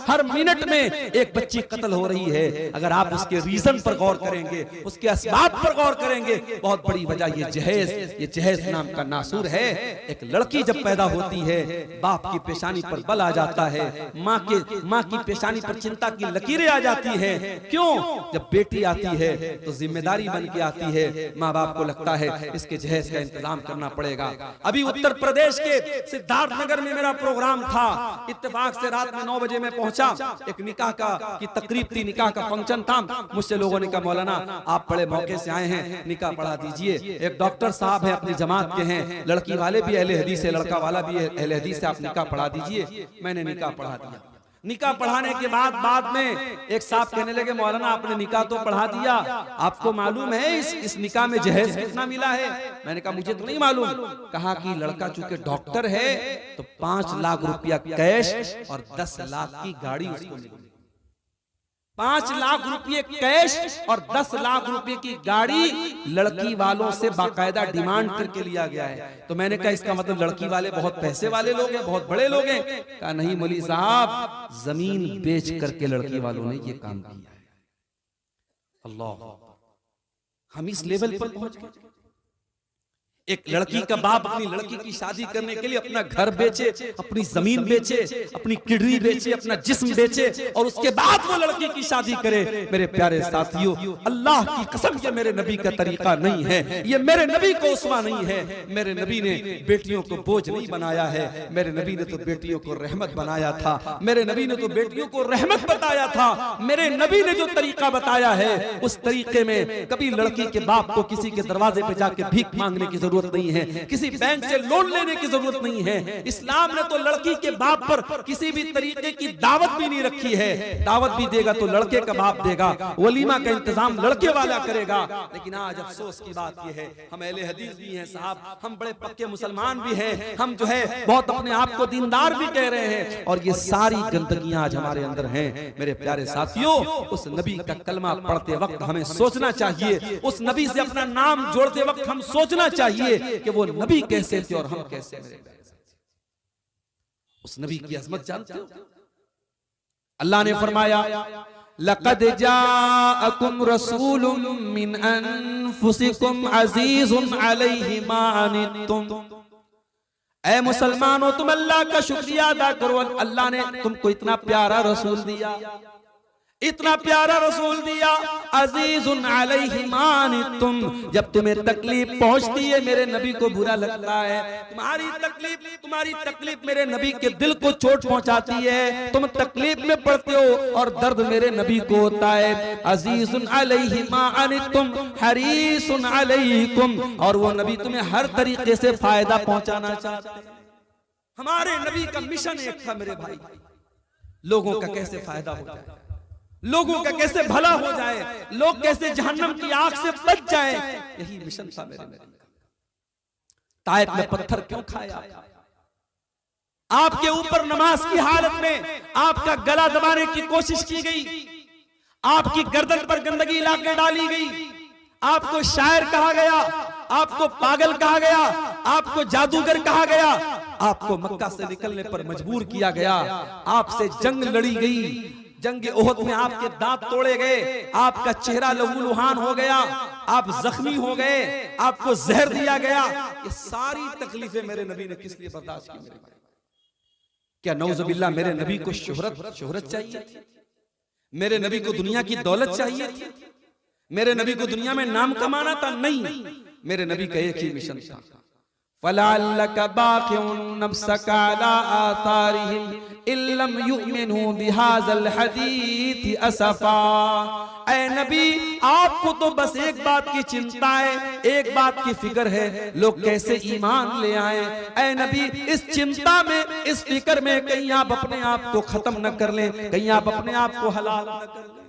[SPEAKER 1] हर मिनट में एक बच्ची कत्ल हो रही है? अगर आप उसके रीजन पर गौर करेंगे, उसके असबाब पर गौर करेंगे, बहुत बड़ी वजह ये जहेज नाम का नासूर है। एक लड़की जब पैदा होती है, बाप की पेशानी पर बल आ जाता है, माँ की पेशानी पर चिंता की लकीरें आ जाती है। क्यों? जब बेटी आती है तो जिम्मेदारी बन के आती है, माँ बाप को लगता है इसके जहेज का इंतजाम करना पड़ेगा। अभी उत्तर प्रदेश के सिद्धार्थ नगर में मेरा प्रोग्राम था, इत्तेफाक से रात में 9 बजे में पहुंचा। एक निकाह की तकरीब थी, निकाह का फंक्शन था। मुझसे लोगों ने कहा मौलाना आप बड़े मौके से आए हैं, निकाह पढ़ा दीजिए। एक डॉक्टर साहब है, अपनी जमात के हैं, लड़की वाले भी अहले हदीस है, लड़का वाला भी अहले हदीस है, आप निकाह पढ़ा दीजिए। मैंने निकाह पढ़ा दिया। निकाह पढ़ाने के बाद में एक साहब कहने लगे मौलाना आपने निकाह तो पढ़ा दिया, आपको मालूम है इस निकाह में जहेज कितना मिला है? मैंने कहा मुझे तो नहीं मालूम। कहा कि लड़का चूंकि डॉक्टर है तो 5 लाख रुपया कैश और 10 लाख की गाड़ी उसको मिली। 5 लाख रुपये कैश और 10 लाख रुपए की गाड़ी लड़की वालों से बाकायदा डिमांड करके लिया गया है। तो मैंने कहा इसका मतलब लड़की वाले बहुत पैसे वाले लोग हैं, बहुत बड़े लोग हैं? कहा नहीं मौलवी साहब, जमीन बेच करके लड़की वालों ने ये काम किया है। अल्लाह, हम इस लेवल पर पहुंच गए। एक लड़की का बाप अपनी लड़की की शादी करने के लिए अपना घर बेचे, अपनी जमीन बेचे, अपनी किडनी बेचे, अपना जिस्म बेचे और उसके बाद वो लड़की की शादी करे। मेरे प्यारे साथियों, अल्लाह की कसम ये मेरे नबी का तरीका नहीं है, ये मेरे नबी को उसवा नहीं है। मेरे नबी ने बेटियों को बोझ नहीं बनाया है, मेरे नबी ने तो बेटियों को रहमत बनाया था। मेरे नबी ने तो बेटियों को रहमत बताया था। मेरे नबी ने जो तरीका बताया है उस तरीके में कभी लड़की के बाप को किसी के दरवाजे पे जाके भीख मांगने की जरूरत जरूरत नहीं है, किसी बैंक से लोन लेने की जरूरत नहीं है। इस्लाम ने तो लड़की के बाप पर किसी भी तरीके की दावत भी नहीं रखी है। दावत भी देगा तो लड़के का बाप देगा, वलीमा का इंतजाम लड़के वाला करेगा। लेकिन आज अफसोस की बात यह है, हम अहले हदीस भी हैं साहब, हम बड़े पक्के मुसलमान भी हैं, हम जो है बहुत अपने आप को दीनदार भी कह रहे हैं, और ये सारी गंदगियां आज हमारे अंदर हैं। मेरे प्यारे साथियों, उस नबी का कलमा पढ़ते वक्त हमें सोचना चाहिए, उस नबी से अपना नाम जोड़ते वक्त हम सोचना चाहिए कि वो नबी कैसे थे और हम कैसे। मेरे उस नबी की अजमत जानते हो? अल्लाह ने फरमाया, लक़द जाअकुम रसूलुम मिन अनफुसिकुम अज़ीज़ुन अलैहि मा अनित्तुम। ऐ मुसलमानों, तुम अल्लाह का शुक्रिया अदा करो, अल्लाह ने तुमको इतना प्यारा रसूल दिया, इतना प्यारा रसूल दिया। अजीजुन अलैहि मा अनित्तुम, जब तुम्हें तकलीफ पहुंचती है मेरे नबी को बुरा लगता है, तुम्हारी तकलीफ मेरे नबी के दिल को चोट पहुंचाती है, तुम तकलीफ में पड़ते हो और दर्द मेरे नबी को होता है। अजीजुन अलैहि मा अनित्तुम हरीसुन अलैकुम, और वो नबी तुम्हें हर तरीके से फायदा पहुंचाना चाहते हैं। हमारे नबी का मिशन एक था मेरे भाई, लोगों का कैसे फायदा हो जाए, लोगों का कैसे भला हो जाए, लोग कैसे जहन्नम की आग से बच जाए, यही मिशन था मेरे नबी का। ताइफ में पत्थर क्यों खाया? आपके ऊपर नमाज की हालत में आपका गला दबाने की कोशिश की गई, आपकी गर्दन पर गंदगी लाके डाली गई, आपको शायर कहा गया, आपको पागल कहा गया, आपको जादूगर कहा गया, आपको मक्का से निकलने पर मजबूर किया गया, आपसे जंग लड़ी गई, जंग ओहद में आपके दांत तोड़े गए, आपका चेहरा लहूलुहान हो गया, आप जख्मी हो गए, आपको जहर दिया गया। ये सारी तकलीफें मेरे नबी ने किस लिए बर्दाश्त की? मेरे भाई, क्या नौजुबिल्लाह मेरे नबी को शोहरत चाहिए थी? मेरे नबी को दुनिया की दौलत चाहिए थी? मेरे नबी को दुनिया में नाम कमाना था? नहीं, मेरे नबी का एक ही मिशन था, फलअल्लका बाक़िउन नफ्सका अला आसारिहिम इल्लम युमिनू बिहाज़ल हदीथ असफा। ऐ नबी, आपको तो बस एक बात की चिंता है, एक बात की फिक्र है, लोग कैसे ईमान ले आए। ऐ नबी, इस चिंता में, इस फिक्र में कहीं आप अपने आप को खत्म न कर लें, कहीं आप अपने आप को हलाल न कर लें।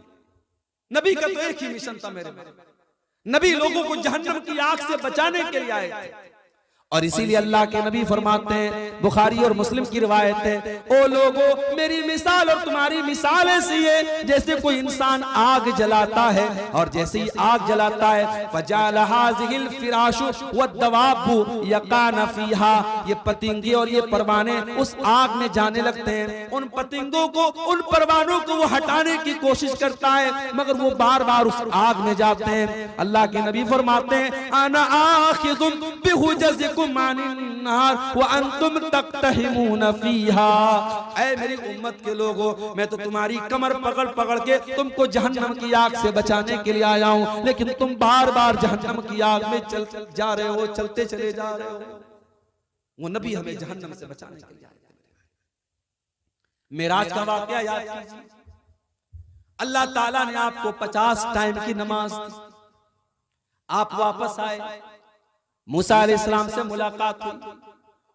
[SPEAKER 1] नबी का तो एक ही मिशन था मेरे भाई, नबी लोगों को जहन्नम की आग से बचाने के लिए आए थे। और इसीलिए अल्लाह के नबी फरमाते हैं, बुखारी और मुस्लिम की रिवायत है, ओ लोगो, मेरी मिसाल और तुम्हारी मिसाल ऐसी है जैसे कोई इंसान आग जलाता है, और जैसे ही आग जलाता है, फजाल हाज़िहिल फिराशु वद्दवाबु यकान फीहा, ये पतंगे और ये परवाने उस आग में जाने लगते हैं। उन पतंगों को, उन परवानों को वो हटाने की कोशिश करता है, मगर वो बार बार उस आग में जाते हैं। अल्लाह के नबी फरमाते हैं, अना आखिज़ुन बिहुजज़िकुम मानिन्नार व अंतुम तक़तहिमून फीहा। ऐ मेरी उम्मत के लोगों, मैं तो तुम्हारी कमर पकड़ पकड़ के तुमको जहन्नम की आग से बचाने के लिए आया हूं, लेकिन तुम बार बार जहन्नम की आग में चल जा रहे हो, चलते चले जा रहे हो। वो नबी हमें जहन्नम से बचाने के लिए आए। मेराज का वाकया याद कीजिए, अल्लाह ताला ने आपको 50 टाइम की नमाज दी, आप वापस आए, मूसा अलैहिस्सलाम से मुलाकात हुई,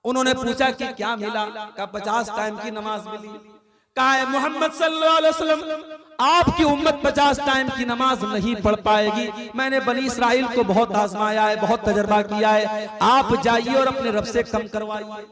[SPEAKER 1] उन्होंने पूछा कि क्या मिला? कहा 50 टाइम की नमाज मिली। कहा मोहम्मद सल्लल्लाहु अलैहि वसल्लम, आपकी उम्मत 50 टाइम की नमाज नहीं पढ़ पाएगी, मैंने बनी इस्राइल को बहुत आजमाया है, बहुत तजर्बा किया है, आप जाइए और अपने रब से कम करवाइए।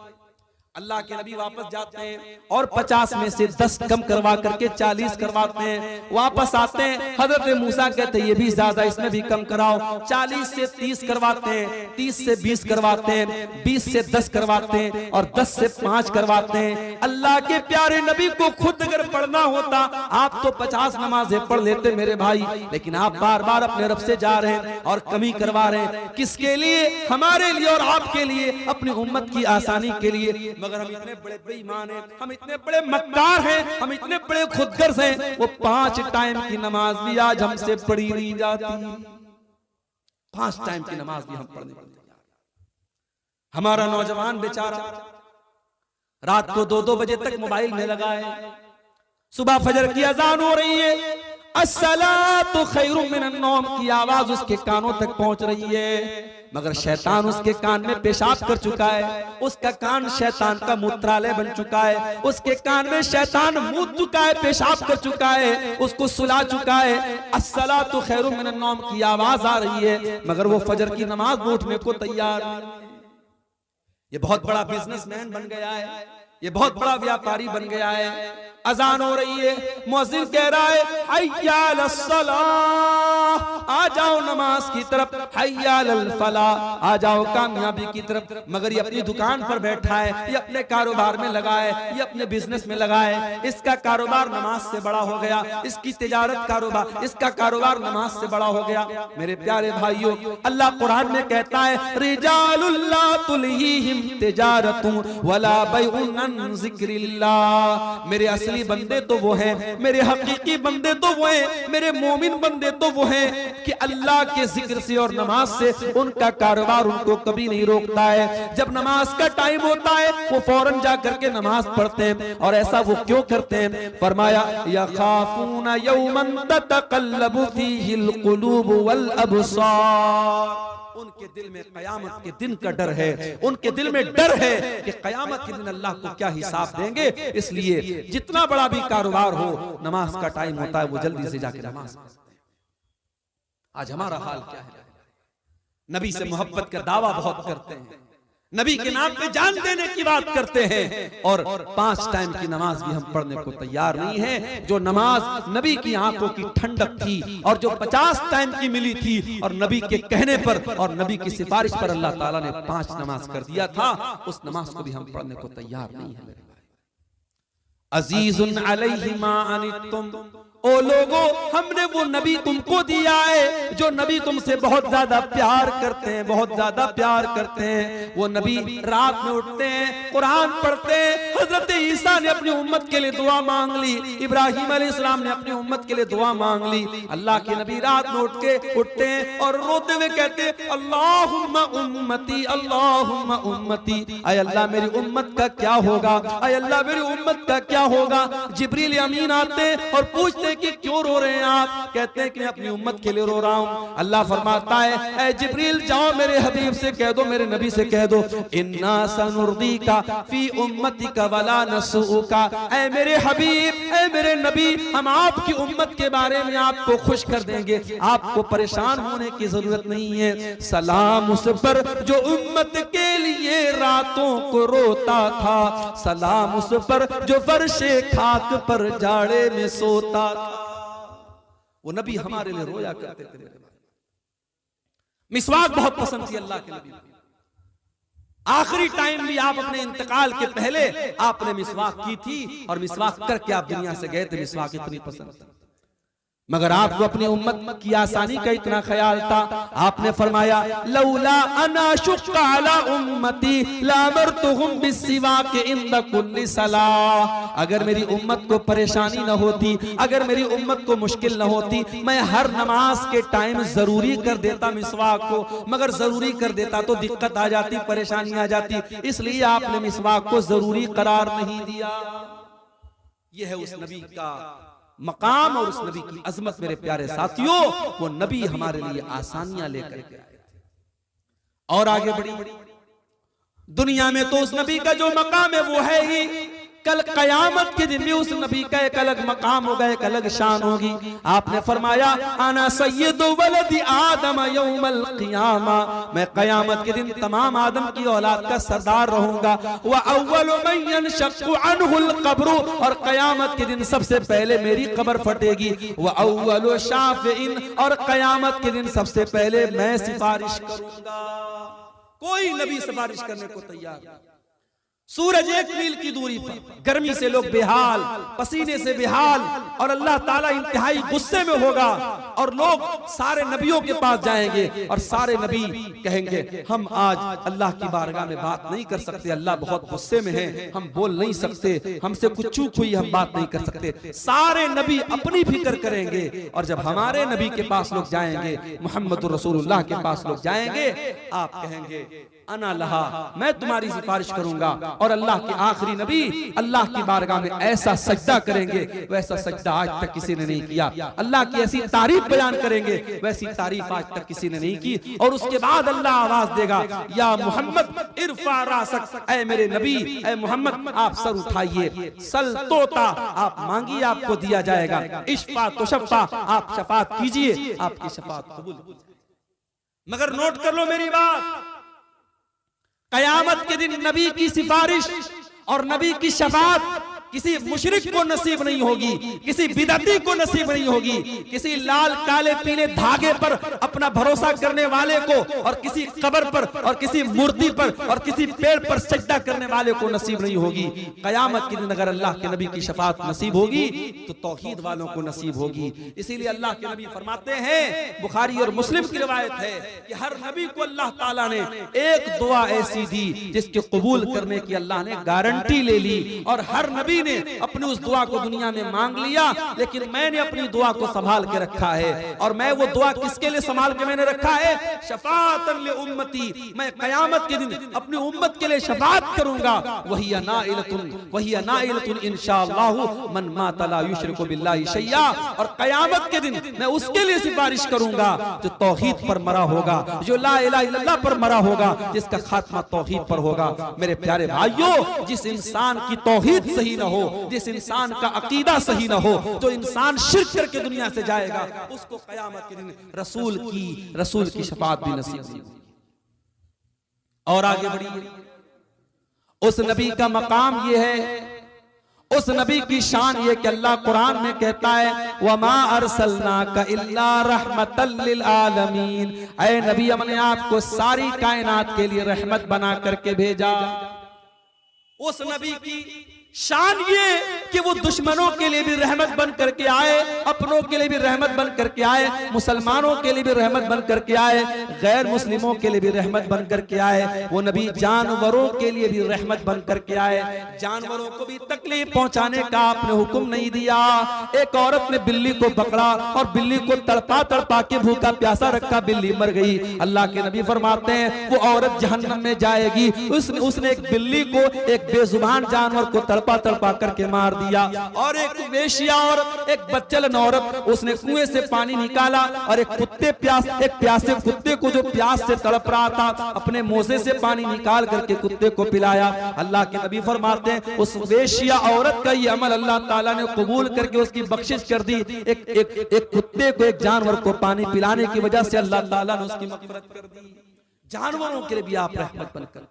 [SPEAKER 1] अल्लाह के नबी वापस जाते हैं और 50 में से 10 कम करवा करके 40 करवाते हैं। वापस आते हैं, हजरत मूसा कहते हैं ये भी ज्यादा, इसमें भी कम कराओ। 40 से 30 करवाते हैं, 30 से 20 करवाते हैं, 20 से 10 करवाते हैं और 10 से 5 करवाते हैं। अल्लाह के प्यारे नबी को खुद अगर पढ़ना होता, आप तो 50 नमाजें पढ़ लेते मेरे भाई, लेकिन आप बार बार अपने रब से जा रहे हैं और कमी करवा रहे हैं। किसके लिए? हमारे लिए और आपके लिए, अपनी उम्मत की आसानी के लिए। मगर हम इतने बड़े बेईमान हैं, हम इतने बड़े मक्कार हैं, हम इतने बड़े खुदगर्ज हैं, वो 5 टाइम की नमाज भी आज हमसे पढ़ी नहीं जाती। 5 टाइम की नमाज भी हम पढ़ने को तैयार। हमारा नौजवान बेचारा रात को 2-2 बजे तक मोबाइल में लगा है, सुबह फजर की अजान हो रही है, अस्सलातु खैरुम मिनन नौम की आवाज उसके कानों तक पहुंच रही है, मगर शैतान उसके कान में पेशाब कर चुका है, उसका कान शैतान का मूत्रालय बन चुका है, उसके कान में शैतान मूत चुका है, पेशाब कर चुका है, उसको सुला चुका है। अस्सलातु खैरुम मिनन नौम की आवाज आ रही है, मगर वो फजर की नमाज में उठने को तैयार नहीं। ये बहुत बड़ा बिजनेसमैन बन गया है, ये बहुत बड़ा व्यापारी बन गया है। अजान हो रही है, मुअज्जिन कह रहा है हय्या अलस सलाह, आ जाओ नमाज की तरफ, हय्या अलल फलाह, आ जाओ कामयाबी की तरफ। मगर ये अपनी दुकान पर बैठा है, ये अपने कारोबार में लगा है, ये अपने बिजनेस में लगा है। इसका कारोबार नमाज से बड़ा हो गया, इसकी तिजारत कारोबार, इसका कारोबार नमाज से बड़ा हो गया। मेरे प्यारे भाइयों, अल्लाह कुरान में कहता है रिजालुल ला तुलहीहिम तिजारतुन वला बैउन अन जिक्रिल्लाह। मेरे असली बंदे तो वो हैं, मेरे हकीकी बंदे तो वो हैं, मेरे मोमिन बंदे तो वो हैं कि अल्लाह के जिक्र से और नमाज से उनका कारोबार उनको कभी नहीं रोकता है। जब नमाज का टाइम होता है वो फौरन जा करके नमाज पढ़ते हैं। और ऐसा वो क्यों करते हैं? फरमाया यखाफूना यौमन ततक़ल्लबु फीहिल क़ुलूब वल अबसार। उनके दिल में कयामत के दिन का डर है, उनके दिल में डर है कि कयामत के दिन अल्लाह को क्या हिसाब देंगे। इसलिए जितना बड़ा भी कारोबार हो, नमाज का टाइम होता है वो जल्दी से जाके नमाज पढ़ते हैं। आज हमारा हाल क्या है? नबी से मोहब्बत का दावा बहुत करते हैं, नबी के नाम पे जान देने की बात करते हैं, और 5 टाइम की नमाज भी हम पढ़ने को तैयार नहीं है। जो नमाज नबी की आंखों की ठंडक थी और जो 50 टाइम की मिली थी, और नबी के कहने पर और नबी की सिफारिश पर अल्लाह ताला ने 5 नमाज कर दिया था, उस नमाज को भी हम पढ़ने को तैयार नहीं है। मेरे भाई, अजीजुन अलैहि मा अनित्तुम, ओ लोगो, हमने वो नबी तुमको दिया है जो नबी तुमसे बहुत ज्यादा प्यार करते हैं, बहुत ज्यादा प्यार करते हैं। वो नबी रात में उठते हैं, कुरान पढ़ते हैं। हजरत ईसा ने अपनी उम्मत के लिए दुआ मांग ली, इब्राहिम अलैहिस्सलाम ने अपनी उम्मत के लिए दुआ मांग ली। अल्लाह के नबी रात में उठते हैं और रोते हुए कहते हैं अल्लाहुम्मा उम्मती, अल्लाहुम्मा उम्मती। ऐ अल्लाह मेरी उम्मत का क्या होगा, ऐ अल्लाह मेरी उम्मत का क्या होगा। जिब्रील अमीन आते हैं और पूछते कि क्यों रो रहे हैं आप? कहते हैं कि मैं अपनी उम्मत के लिए रो रहा हूं। अल्लाह फरमाता है ऐ जिब्रील जाओ मेरे हबीब से कह दो, मेरे नबी से कह दो, इन्ना सनुर्दीका फी उम्मतिका वला नसूका। ऐ मेरे हबीब, ऐ मेरे नबी, हम आपकी उम्मत के बारे में आपको खुश कर देंगे, आपको परेशान होने की जरूरत नहीं है। सलाम उस पर जो उम्मत के लिए रातों को रोता था, सलाम उस पर जो फर्शे खाक पर जाड़े में सोता था। वो नबी हमारे लिए रोया करते थे। मेरे भाई, मिसवाक बहुत पसंद थी अल्लाह के नबी। आखिरी टाइम भी आप अपने इंतकाल के पहले आपने मिसवाक की थी, और मिसवाक करके आप दुनिया से गए थे। मिसवाक इतनी पसंद थी, मगर आपको अपनी उम्मत की आसानी का इतना ख्याल था। आपने फरमाया लौला अना शुक्का अला उम्मती लामरतुहुम बिस्सिवाक इंद कुल्ली सलाह। अगर मेरी उम्मत को परेशानी न होती, अगर मेरी उम्मत को मुश्किल न होती, मैं हर नमाज के टाइम जरूरी कर देता मिसवाक को। मगर जरूरी कर देता तो दिक्कत आ जाती, परेशानी आ जाती, इसलिए आपने मिसवाक को जरूरी करार नहीं दिया। यह है उस नबी का मकाम और उस नबी की अजमत। मेरे प्यारे साथियों, वो नबी हमारे लिए आसानियां लेकर के आए थे। और आगे बढ़ी दुनिया में तो उस नबी का जो मकाम है वो है ही, कल कयामत के दिन भी उस नबी का एक अलग मकाम होगा, एक अलग शान होगी। आपने फरमाया आना सय्यदु वलदी आदम यौमल क़ियामा, मैं कयामत के दिन तमाम आदम की औलाद का सरदार रहूंगा। व अव्वलु मन यनशक्कु अन्हुल क़ब्रु, और कयामत के दिन सबसे पहले मेरी कब्र फटेगी। व अव्वलु शाफ़िइन, और कयामत के दिन सबसे पहले मैं सिफारिश करूंगा। कोई नबी सिफारिश करने को तैयार नहीं। सूरज 1 मील की दूरी पर, गर्मी से लोग बेहाल, पसीने से बेहाल, और अल्लाह ताला इंतहाई गुस्से में होगा, और लोग सारे नबियों के पास जाएंगे और सारे नबी कहेंगे हम आज अल्लाह की बारगाह में बात नहीं कर सकते, अल्लाह बहुत गुस्से में है, हम बोल नहीं सकते, हमसे कुछ चूक हुई, हम बात नहीं कर सकते। सारे नबी अपनी फिक्र करेंगे, और जब हमारे नबी के पास लोग जाएंगे, मोहम्मद रसूलुल्लाह के पास लोग जाएंगे, आप कहेंगे अना लहा, मैं तुम्हारी सिफारिश करूंगा। और अल्लाह के आखिरी नबी अल्लाह की बारगाह में ऐसा सजदा करेंगे, वैसा सजदा आज तक किसी ने नहीं किया। अल्लाह की ऐसी तारीफ बयान करेंगे, वैसी तारीफ आज तक किसी ने नहीं की। और उसके बाद अल्लाह आवाज देगा, या मोहम्मद इरफा रासक, ऐ मेरे नबी, ऐ मोहम्मद आप सर उठाइए। सल तोता, आप मांगिए आपको दिया जाएगा। इश्फा तो शफा, आप शफात कीजिए आपकी शफात कबूल। मगर नोट कर लो मेरी बात, कयामत के दिन नबी की सिफारिश और नबी की शफात किसी मुशरिक को नसीब नहीं होगी, किसी बिदअती को नसीब नहीं होगी, किसी लाल काले पीले धागे पर अपना भरोसा करने वाले को, और किसी कब्र पर, और किसी मूर्ति पर, और किसी पेड़ पर सजदा करने वाले को नसीब नहीं होगी। कयामत के दिन अगर अल्लाह के नबी की शफात नसीब होगी तो तौहीद वालों को नसीब होगी। इसीलिए अल्लाह के नबी फरमाते हैं, बुखारी और मुस्लिम की रिवायत है कि हर नबी को अल्लाह ताला ने एक दुआ ऐसी दी जिसके कबूल करने की अल्लाह ने गारंटी ले ली। और हर नबी ने अपनी उस दुआ को दुनिया में मांग लिया, लेकिन मैंने अपनी दुआ को संभाल के रखा है। और मैं वो दुआ किसके लिए संभाल के मैंने रखा है? शफाअतन लि उम्मती, मैं कयामत के दिन अपनी उम्मत के लिए शफाअत करूंगा। वही नाइलतुन इंशाअल्लाह मन माता ला युशरिकु बिल्लाहि शैया। और कयामत के दिन मैं उसके लिए सिफारिश करूंगा जो तौहीद पर मरा होगा, जो ला इलाहा इल्लल्लाह पर मरा होगा, जिसका खात्मा तौहीद पर होगा। मेरे प्यारे भाइयों, जिस इंसान की तौहीद सही न हो, जिस इंसान का अकीदा सही ना हो, जो इंसान शिर्क करके दुनिया से जाएगा, उसको कयामत के दिन रसूल की शफाअत भी नसीब नहीं होगी। और आगे बढ़िए, उस नबी का मकाम ये है, उस नबी की शान ये कि अल्लाह कुरान में कहता है, वमा अरसलनाका इल्ला रहमतल लिल आलमीन, ऐ नबी हमने आपको सारी कायनात के लिए रहमत बना करके भेजा। उस नबी की शान ये कि वो दुश्मनों के लिए भी रहमत बन करके आए, अपनों के लिए भी रहमत बन करके आए, मुसलमानों के लिए भी रहमत बन करके आए, गैर मुस्लिमों के लिए भी रहमत बन करके आए। वो नबी जानवरों के लिए भी रहमत बन करके आए। जानवरों को भी तकलीफ पहुंचाने का आपने हुक्म नहीं दिया। एक औरत ने बिल्ली को पकड़ा और बिल्ली को तड़पा तड़पा के भूखा प्यासा रखा, बिल्ली मर गई। अल्लाह के नबी फरमाते हैं वो औरत जहन्नम में जाएगी। उसने एक बिल्ली को, एक बेजुबान जानवर को तड़पा करके मार दिया। और एक वेश्या औरत, एक बच्चलन औरत, उसने कुएं से पानी निकाला और एक प्यासे कुत्ते को जो प्यास से तड़प रहा था, अपने मोजे से पानी निकाल करके कुत्ते को पिलाया। अल्लाह के नबी फरमाते हैं उस वेश्या औरत का ये अमल अल्लाह ताला ने कबूल करके उसकी बख्शिश कर दी। एक कुत्ते को, एक जानवर को पानी पिलाने की वजह से अल्लाह ताला ने उसकी मग़फ़िरत कर दी। जानवरों के लिए भी आप रहमत बनकर।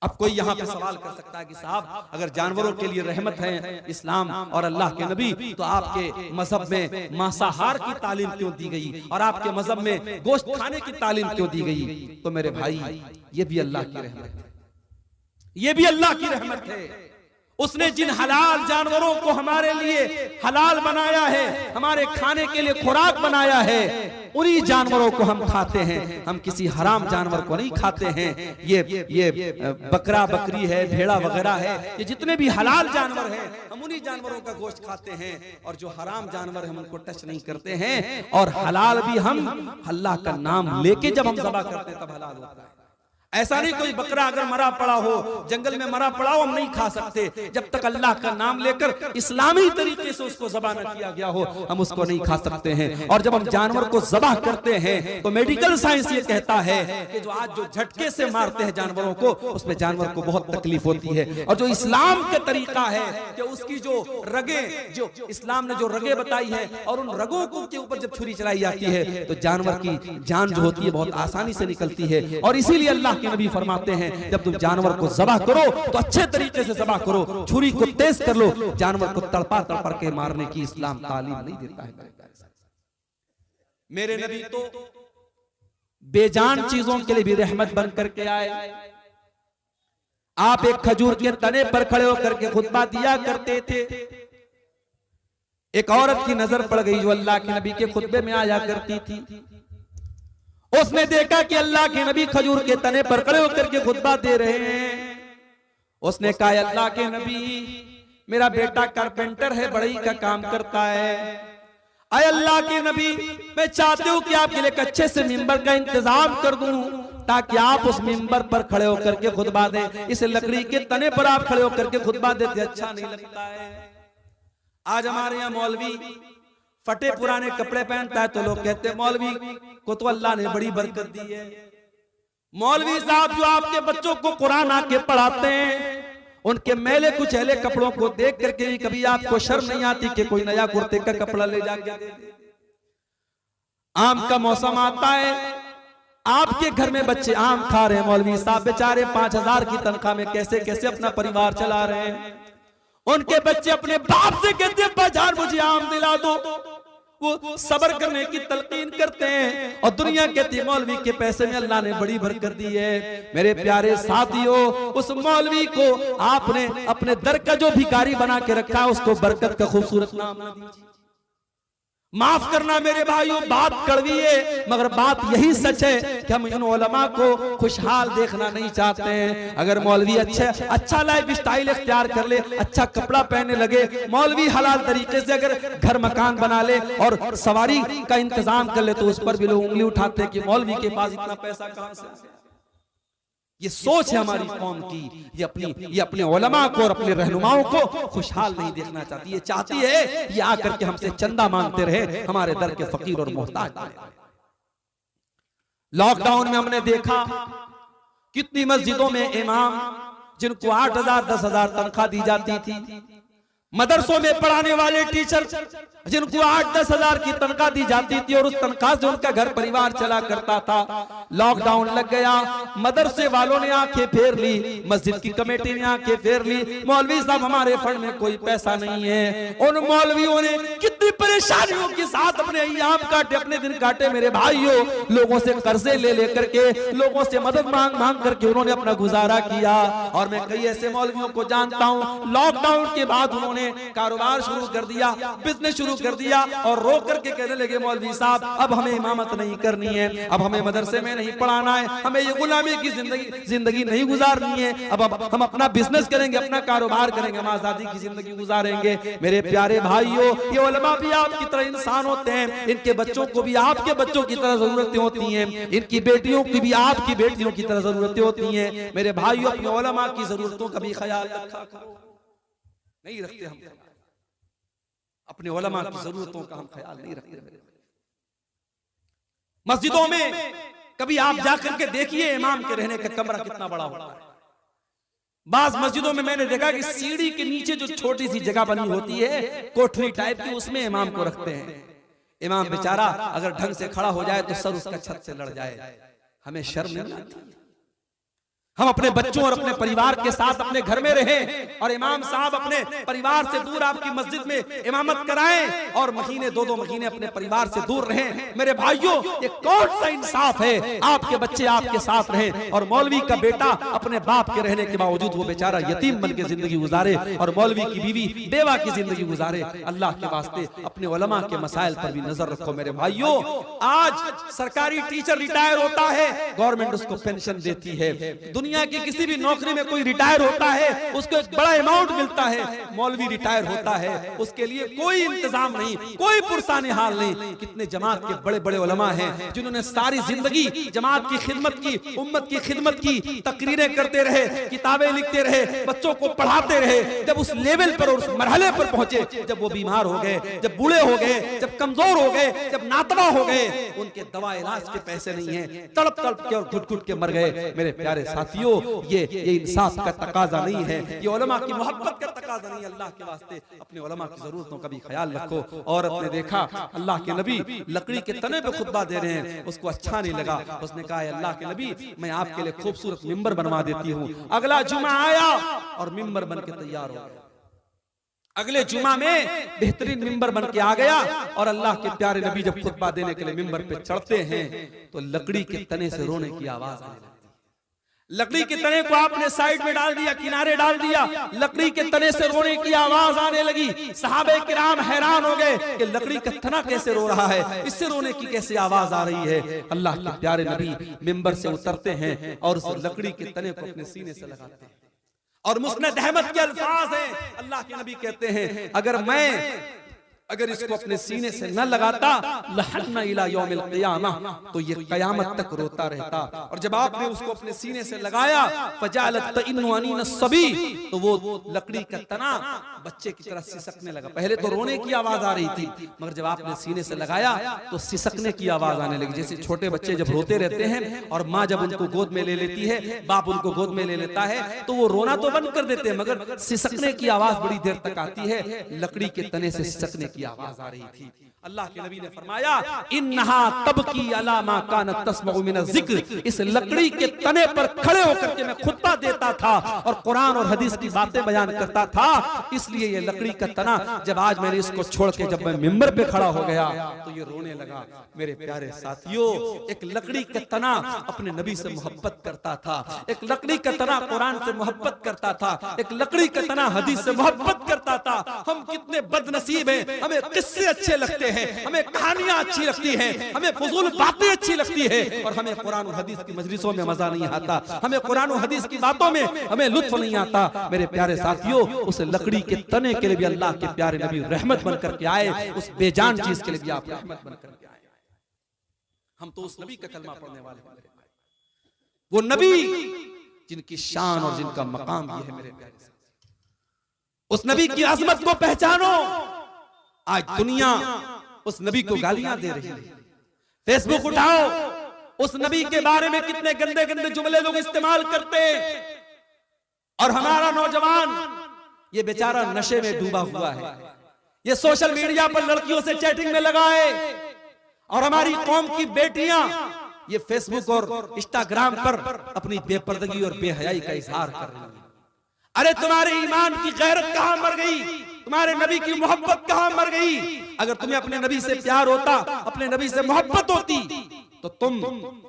[SPEAKER 1] अब कोई यहाँ पे सवाल कर सकता है कि साहब अगर जानवरों के लिए रहमत है इस्लाम और अल्लाह के नबी, तो आपके मजहब में मांसाहार की तालीम क्यों दी गई और आपके मजहब में गोश्त खाने की तालीम क्यों दी गई? तो मेरे भाई, ये भी अल्लाह की रहमत है, ये भी अल्लाह की रहमत है। उसने जिन हलाल जानवरों को हमारे लिए हलाल बनाया है, हमारे खाने के लिए खुराक बनाया है, उन्हीं जानवरों को हम खाते हैं। हम किसी हराम जानवर को नहीं खाते हैं। ये बकरा बकरी है, भेड़ा वगैरह है, ये जितने भी हलाल जानवर हैं, हम उन्हीं जानवरों का गोश्त खाते हैं। और जो हराम जानवर है हम उनको टच नहीं करते हैं। और हलाल भी हम अल्लाह का नाम लेके जब हम ज़बह करते हैं तब हलाल होता है। ऐसा नहीं कोई बकरा अगर मरा पड़ा हो, जंगल में मरा पड़ा हो, हम नहीं खा सकते जब तक अल्लाह का नाम लेकर इस्लामी तरीके से उसको ज़बह न किया गया हो, हम उसको नहीं खा सकते हैं। और जब हम जानवर को ज़बह करते हैं तो मेडिकल साइंस ये कहता है कि जो आज जो झटके से मारते हैं जानवरों को, उसमें जानवर को बहुत तकलीफ होती है। और जो इस्लाम का तरीका है कि उसकी जो रगे, जो इस्लाम ने जो रगे बताई है, और उन रगों को के ऊपर जब छुरी चलाई जाती है तो जानवर की जान जो होती है बहुत आसानी से निकलती है। और इसीलिए अल्लाह के नबी फरमाते हैं जब तुम जानवर को ज़बह करो तो अच्छे तरीके से ज़बह करो, छुरी को तेज कर लो। जानवर को तड़पा तड़पा के मारने की इस्लाम तालीम नहीं देता है। मेरे नबी तो बेजान चीजों के लिए भी रहमत बन करके आए। आप एक खजूर के तने पर खड़े होकर के खुतबा दिया करते थे। एक औरत की नजर पड़ गई जो अल्लाह के नबी के खुतबे में आया करती थी। उसने देखा कि अल्लाह के नबी खजूर के तने पर खड़े होकर के खुतबा दे रहे हैं। उसने कहा, अल्लाह के नबी, मेरा बेटा कारपेंटर है, बढ़ई का काम करता है। अय अल्लाह के नबी, मैं चाहती हूं कि आपके लिए एक अच्छे से मिंबर का इंतजाम कर दूं ताकि आप उस मिंबर पर खड़े होकर के खुतबा दें। इस लकड़ी के तने पर आप खड़े होकर के खुतबा देते अच्छा नहीं लगता है। आज हमारे यहाँ मौलवी फटे पुराने कपड़े पहनता है तो लोग कहते हैं मौलवी को तो अल्लाह ने बड़ी बरकत दी है। मौलवी साहब जो आपके बच्चों को कुरान आके पढ़ाते हैं, उनके मैले कुचैले कपड़ों को देख करके भी कभी आपको शर्म नहीं आती कि कोई नया कुर्ते का कपड़ा ले जाके दे दे। आम का मौसम आता है, आपके घर में बच्चे आम खा रहे हैं, मौलवी साहब बेचारे 5,000 की तनख्वाह में कैसे कैसे अपना परिवार चला रहे हैं। उनके बच्चे अपने बाप से कहते हैं बाजार मुझे आम दिला दो, वो सब्र करने की तलकीन करते हैं। और दुनिया कहती है मौलवी के पैसे में अल्लाह ने बड़ी बरकत दी है। मेरे प्यारे साथियों, उस मौलवी को आपने अपने दर का जो भिखारी बना के रखा है उसको बरकत का खूबसूरत नाम ना दीजिए। माफ करना मेरे भाइयों, बात कड़वी है मगर बात यही सच है कि हम इन उलमा को खुशहाल देखना नहीं चाहते हैं। अगर मौलवी अच्छा लाइफ स्टाइल इख्तियार कर ले, अच्छा कपड़ा पहनने लगे, मौलवी हलाल तरीके से अगर घर मकान बना ले और सवारी का इंतजाम कर ले तो उस पर भी लोग उंगली उठाते हैं कि मौलवी के पास इतना पैसा कहां से आ गया। ये सोच है हमारी कौम की। ये अपने उलमा को और अपने रहनुमाओं को खुशहाल नहीं देखना चाहती। ये चाहती है ये आकर के हमसे चंदा मांगते रहे, हमारे दर के फकीर और मोहताज बने। लॉकडाउन में हमने देखा कितनी मस्जिदों में इमाम जिनको 8,000 10,000 तनख्वाह दी जाती थी, मदरसों में पढ़ाने वाले टीचर जिनको 8-10 हजार की तनख्वाह दी जाती थी और उस तनख्वाह से उनका घर परिवार चला करता था। लॉकडाउन लग गया, मदरसे वालों ने आंखें फेर ली, मस्जिद की कमेटी ने आंखें फेर ली, मौलवी साहब हमारे फंड में कोई पैसा नहीं है। उन मौलवियों ने कितनी परेशानियों के साथ अपने अय्याम काटे, अपने दिन काटे मेरे भाइयों। लोगों से कर्जे ले लेकर के, लोगों से मदद मांग मांग करके उन्होंने अपना गुजारा किया। और मैं कई ऐसे मौलवियों को जानता हूं, लॉकडाउन के बाद उन्होंने कारोबार शुरू कर दिया, बिजनेस शुरू कर दिया और रो करके कहने लगे मौलवी साहब अब हमें इमामत नहीं करनी है, अब हमें मदरसे में नहीं पढ़ाना है, हमें ये गुलामी की जिंदगी नहीं गुजारनी है, अब हम अपना बिजनेस करेंगे, अपना कारोबार करेंगे, हम आजादी की जिंदगी गुजारेंगे। मेरे प्यारे भाइयों, ये उलमा भी आपकी तरह इंसान होते हैं, इनके बच्चों को भी आपके बच्चों की तरह जरूरतें होती हैं, इनकी बेटियों की भी आपकी बेटियों की तरह जरूरतें होती हैं। मेरे भाइयों, अपने उलमा की जरूरतों का भी ख्याल रखा करो। नहीं रखते हम अपने उलमा की जरूरतों का हम ख्याल नहीं रखते। मस्जिदों में कभी आप जाकर के देखिए इमाम के रहने का कमरा कितना बड़ा होता है। बाज मस्जिदों में मैंने देखा कि सीढ़ी के नीचे जो छोटी सी जगह बनी होती है कोठरी टाइप की, उसमें इमाम को रखते हैं। इमाम बेचारा अगर ढंग से खड़ा हो जाए तो सर उसका छत से लड़ जाए। हमें शर्म नहीं आती? हम अपने बच्चों और अपने परिवार के साथ अपने घर में रहें और इमाम साहब अपने परिवार से दूर आपकी मस्जिद में इमामत कराएं और महीने 2-2 महीने अपने परिवार से दूर रहें। मेरे भाइयों, ये कौन सा इंसाफ है? आपके बच्चे आपके साथ रहें और मौलवी का बेटा अपने बाप के रहने के बावजूद वो बेचारा यतीम बन के जिंदगी गुजारे और मौलवी की बीवी बेवा की जिंदगी गुजारे। अल्लाह के वास्ते अपने उलमा के मसाइल पर भी नजर रखो मेरे भाइयों। आज सरकारी टीचर रिटायर होता है, गवर्नमेंट उसको पेंशन देती है। दुनिया की किसी भी नौकरी में कोई रिटायर होता है, उसको एक बड़ा अमाउंट मिलता है। मौलवी रिटायर होता है, उसके लिए कोई इंतजाम नहीं, कोई पुरसाने हाल नहीं। कितने जमात के बड़े बड़े उलमा हैं जिन्होंने सारी जिंदगी जमात की खिदमत की, उम्मत की खिदमत की, तकरीरें करते रहे, किताबें लिखते रहे, बच्चों को पढ़ाते रहे। जब उस लेवल पर और उस मरहले पर पहुंचे, जब वो बीमार हो गए, जब बूढ़े हो गए, जब कमजोर हो गए, जब नातवा हो गए, उनके दवा इलाज के पैसे नहीं है, तड़प तड़प के और घुट घुट के मर गए। मेरे प्यारे साथियों, ये इंसाफ का तकाजा नहीं है, ये उलमा की मोहब्बत का तकाजा नहीं है। अल्लाह के वास्ते अपने उलमा की जरूरतों का भी ख्याल रखो। औरत ने देखा अल्लाह के नबी लकड़ी के तने पे खुतबा दे रहे हैं, उसको अच्छा नहीं लगा। उसने कहा अल्लाह के नबी, मैं आपके लिए खूबसूरत मिंबर बनवा देती हूँ। अगला जुमा आया और मिंबर बन के तैयार हो गया। अगले जुमा में बेहतरीन मिंबर बन के आ गया और अल्लाह के प्यारे नबी जब खुतबा देने के लिए मिंबर पे चढ़ते हैं तो लकड़ी के तने से रोने की आवाज आने लगती है। लकड़ी के तने को आपने साइड में डाल दिया, किनारे डाल दिया, लकड़ी के तने से रोने की आवाज आने लगी। सहाबे किराम हैरान हो गए कि लकड़ी का तना कैसे रो रहा है, इससे रोने की कैसे आवाज आ रही है। अल्लाह के प्यारे नबी मिंबर से उतरते हैं और उस लकड़ी के तने को अपने सीने से लगाते हैं और मुस्नद अहमद के अल्फाज हैं। अल्लाह के नबी कहते हैं, अगर मैं अगर इसको अपने सीने से न लगाता लहन्ना इला यौमिल क़ियामा, तो ये कयामत तक रोता रहता। और जब आपने उसको अपने सीने से लगाया फजालत तइन्नु अनीन सभी, तो वो लकड़ी का तना बच्चे की तरह सिसकने लगा। पहले तो रोने की आवाज आ रही थी, मगर जब आपने सीने से लगाया तो सिसकने की आवाज आने लगी। जैसे छोटे बच्चे जब रोते रहते हैं और माँ जब उनको गोद में ले लेती है, बाप उनको गोद में ले लेता है, तो वो रोना तो बंद कर देते हैं, मगर सिसकने की आवाज बड़ी देर तक आती है। लकड़ी के तने से सिसकने की आवाज आ रही थी। अल्लाह के नबी ने फरमाया इन्नहा तबकी अला मा कानत तस्मउ मिन ज़िक्र, इस लकड़ी के तने पर खड़े होकर के मैं खुतबा देता था और कुरान और हदीस की बातें बयान करता था, इसलिए ये लकड़ी का तना जब आज मैंने इसको छोड़ के जब मैं मिंबर पे खड़ा हो गया तो ये रोने लगा। मेरे प्यारे साथियों, एक लकड़ी का तना अपने नबी से मोहब्बत करता था, एक लकड़ी का तना कुरान से मोहब्बत करता था, एक लकड़ी का तना हदीस से मोहब्बत करता था। हम कितने बदनसीब हैं, हमें किस्से अच्छे लगते हैं, हमें कहानियां अच्छी लगती हैं, हमें फजूल बातें अच्छी लगती है, और हमें कुरान और हदीस की मजलिसों में मजा नहीं आता, हमें कुरान और हदीस की बातों में हमें लुत्फ नहीं आता। मेरे प्यारे साथियों, उस लकड़ी के तने के लिए भी अल्लाह के प्यारे नबी रहमत बनकर के आए, उस बेजान चीज के लिए भी आप रहमत बनकर के आए। हम तो उस नबी का कलमा पढ़ने वाले हैं, वो नबी जिनकी शान और जिनका मकाम ये है। मेरे प्यारे साथियों, उस नबी की अजमत को पहचानो। आज दुनिया उस नबी को गालियां दे रही है। फेसबुक उठाओ, उस नबी के बारे में कितने गंदे गंदे जुमले लोग इस्तेमाल करते हैं, और हमारा नौजवान ये बेचारा नशे में डूबा हुआ है, ये सोशल मीडिया पर लड़कियों से चैटिंग में लगा है, और हमारी कौम की बेटियां ये फेसबुक और इंस्टाग्राम पर अपनी बेपर्दगी और बेहयाई का इजहार कर रही है। अरे तुम्हारे ईमान की गैरत कहां मर गई, तुम्हारे नबी की मोहब्बत कहां मर गई? अगर तुम्हें अपने नबी से प्यार होता, अपने नबी से मोहब्बत होती, तो तुम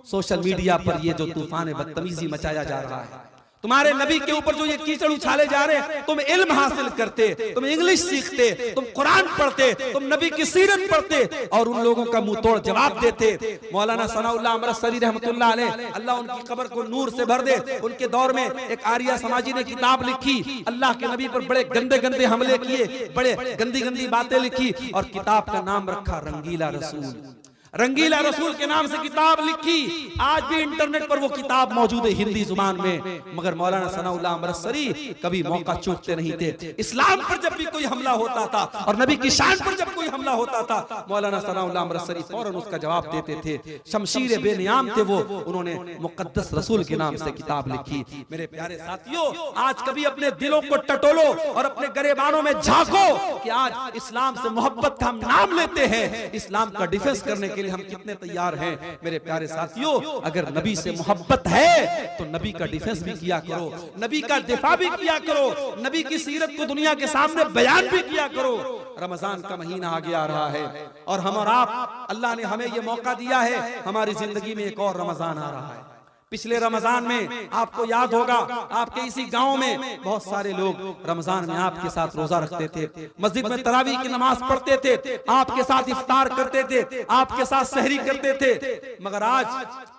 [SPEAKER 1] सोशल मीडिया पर ये जो तूफान बदतमीजी मचाया जा रहा है, तुम्हारे नबी के ऊपर जो ये कीचड़ उछाले जा रहे हैं, तुम इल्म हासिल करते, तुम इंग्लिश सीखते, तुम कुरान पढ़ते, तुम नबी की सीरत पढ़ते और उन लोगों का मुंह तोड़ जवाब देते। मौलाना सनाउल्लाह अमृतसरी रहमतुल्लाह अलैह, अल्लाह उनकी कब्र को नूर से भर दे, उनके दौर में एक आर्या समाजी ने किताब लिखी, अल्लाह के नबी पर बड़े गंदे गंदे हमले किए, बड़े गंदी गंदी बातें लिखी, और किताब का नाम रखा रंगीला रसूल। रंगीला रसूल के नाम से किताब लिखी। आज भी इंटरनेट पर वो किताब मौजूद है हिंदी जुबान में, मगर मौलाना सनाउल्लाह अमृतसरी कभी मौका चूकते नहीं थे। इस्लाम पर जब भी कोई हमला होता था और नबी की शान पर जब कोई हमला होता था, मौलाना सनाउल्लाह अमृतसरी फौरन उसका जवाब देते थे। शमशीर बेनियाम थे वो, उन्होंने मुकद्दस रसूल के नाम से किताब लिखी। मेरे प्यारे साथियों, आज कभी अपने दिलों को टटोलो और अपने गरेबानों में झांको कि आज इस्लाम से मोहब्बत का हम नाम लेते हैं, इस्लाम का डिफेंस करने के लिए हम कितने तैयार हैं। मेरे प्यारे साथियों, अगर नबी से मोहब्बत है तो नबी का डिफेंस भी किया करो, नबी का दिफा भी किया करो, नबी की सीरत को दुनिया के सामने बयान भी किया करो। रमजान का महीना आगे आ रहा है और हम और आप, अल्लाह ने हमें ये मौका दिया है, हमारी जिंदगी में एक और रमजान आ रहा है। पिछले रमजान में आपको याद होगा, आपके इसी गांव में बहुत सारे लोग रमजान में आपके साथ रोजा रखते थे, मस्जिद में तरावीह की नमाज पढ़ते थे, आपके साथ इफ्तार करते थे, आपके साथ सहरी करते थे, मगर आज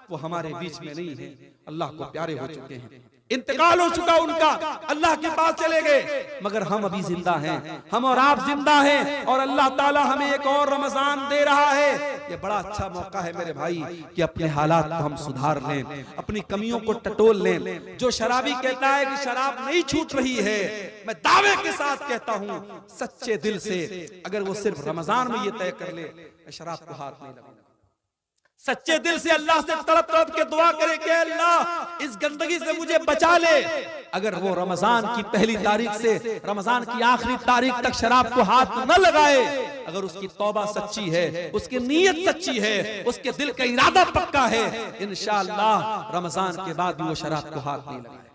[SPEAKER 1] वो हमारे बीच में नहीं है। अल्लाह को प्यारे हो चुके हैं, इंतकाल हो चुका उनका, अल्लाह के पास चले गए, मगर हम अभी जिंदा हैं, हम और आप जिंदा हैं, और अल्लाह ताला हमें एक और रमजान दे रहा है। ये बड़ा अच्छा मौका है मेरे भाई कि अपने हालात को हम सुधार लें, अपनी कमियों को टटोल लें। जो शराबी कहता है कि शराब नहीं छूट रही है, मैं दावे के साथ कहता हूं सच्चे दिल से, अगर वो सिर्फ रमजान में ये तय कर ले शराब को हाथ नहीं लगेगा, सच्चे दिल से अल्लाह से तड़प तड़प के दुआ करे कि अल्लाह इस गंदगी से मुझे बचा ले। अगर वो रमजान की पहली तारीख से रमजान की आखिरी तारीख तक शराब को हाथ न लगाए, अगर उसकी तौबा सच्ची है, उसकी नीयत सच्ची है, उसके दिल का इरादा पक्का है, इंशाअल्लाह रमजान के बाद भी वो शराब को हाथ नहीं लगाएगा।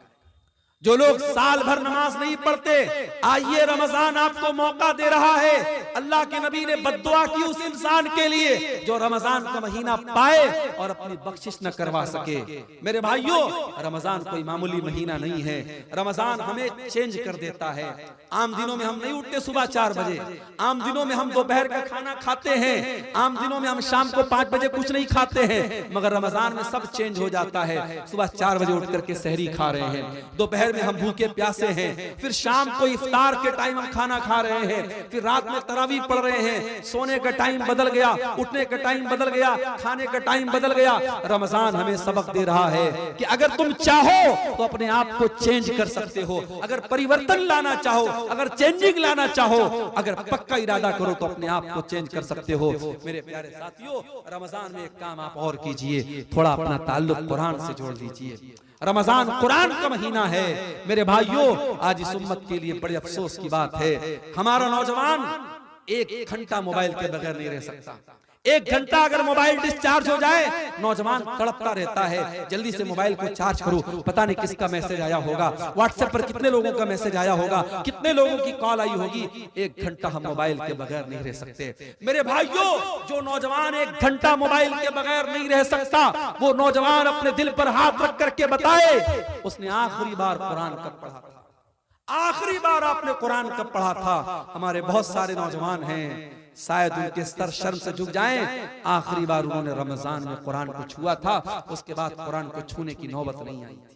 [SPEAKER 1] जो लोग साल भर नमाज नहीं पढ़ते, आइए रमजान आपको मौका दे रहा है। अल्लाह के नबी ने बद्दुआ की उस इंसान के लिए जो रमजान का महीना पाए और अपनी बख्शिश न करवा सके। मेरे भाइयों, रमजान कोई मामूली महीना नहीं है, रमजान हमें चेंज कर देता है। आम दिनों में हम नहीं उठते सुबह 4 बजे, आम दिनों में हम दोपहर का खाना खाते हैं, आम दिनों में हम शाम को 5 बजे कुछ नहीं खाते हैं, मगर रमजान में सब चेंज हो जाता है। सुबह 4 बजे उठ करके सहरी खा रहे हैं, दोपहर दोपहर में हम भूखे प्यासे हैं, फिर शाम को इफ्तार के टाइम हम खाना खा रहे हैं, फिर रात में तरावी पढ़ रहे हैं, सोने का टाइम बदल गया, उठने का टाइम बदल गया, खाने का टाइम बदल गया। रमजान हमें सबक दे रहा है कि अगर तुम चाहो तो अपने आप को चेंज कर सकते हो, अगर परिवर्तन लाना चाहो, अगर चेंजिंग लाना चाहो, अगर पक्का इरादा करो तो अपने आप को चेंज कर सकते हो। मेरे प्यारे साथियों, रमजान में एक काम आप और कीजिए, थोड़ा अपना ताल्लुक कुरान से जोड़ लीजिए। रमजान कुरान का महीना है। मेरे भाइयों, आज इस उम्मत के लिए बड़े अफसोस की बात है, हमारा नौजवान 1 घंटा मोबाइल के बगैर नहीं रह सकता। 1 घंटा अगर मोबाइल डिस्चार्ज हो जाए, नौजवान तड़पता रहता है, जल्दी से मोबाइल को चार्ज करो, पता नहीं किसका मैसेज आया होगा, व्हाट्सएप पर कितने लोगों का मैसेज आया होगा, कितने लोगों की कॉल आई होगी। 1 घंटा हम मोबाइल के बगैर नहीं रह सकते। मेरे भाइयों, जो नौजवान 1 घंटा मोबाइल के बगैर नहीं रह सकता, वो नौजवान अपने दिल पर हाथ रख करके बताए उसने आखिरी बार कुरान कब पढ़ा था, आखिरी बार आपने कुरान कब पढ़ा था। हमारे बहुत सारे नौजवान हैं, शायद उनके सर शर्म से झुक जाएं, आखिरी बार उन्होंने रमजान में कुरान को छुआ था, उसके बाद कुरान को छूने की नौबत नहीं आई थी।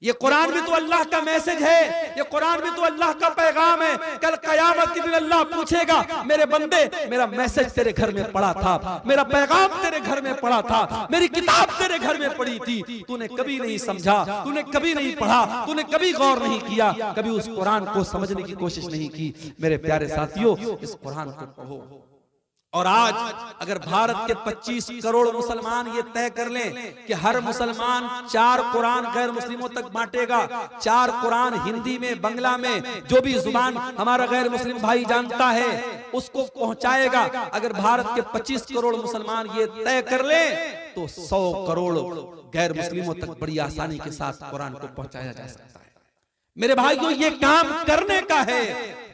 [SPEAKER 1] ये कुरान भी तो अल्लाह का मैसेज है, ये कुरान भी तो अल्लाह का पैगाम है। कल कयामत के दिन अल्लाह पूछेगा, मेरे बंदे, मेरा मैसेज तेरे घर में पड़ा था, मेरा पैगाम तेरे घर में पड़ा था, मेरी किताब तेरे घर में पड़ी थी, तूने कभी नहीं समझा, तूने कभी नहीं पढ़ा, तूने कभी गौर नहीं किया, कभी उस कुरान को समझने की कोशिश नहीं की। मेरे प्यारे साथियों, इस कुरान को पढ़ो। और आज अगर भारत के 25 करोड़ मुसलमान ये तय कर लें कि हर मुसलमान 4 कुरान गैर मुस्लिमों तक बांटेगा, 4 कुरान हिंदी में, बंगला में, जो भी जुबान हमारा गैर मुस्लिम भाई जानता है उसको पहुंचाएगा। अगर भारत के 25 करोड़ मुसलमान ये तय कर ले तो 100 करोड़ गैर मुस्लिमों तक बड़ी आसानी के साथ कुरान को पहुंचाया जा सकता है। मेरे भाइयों, ये काम करने का है।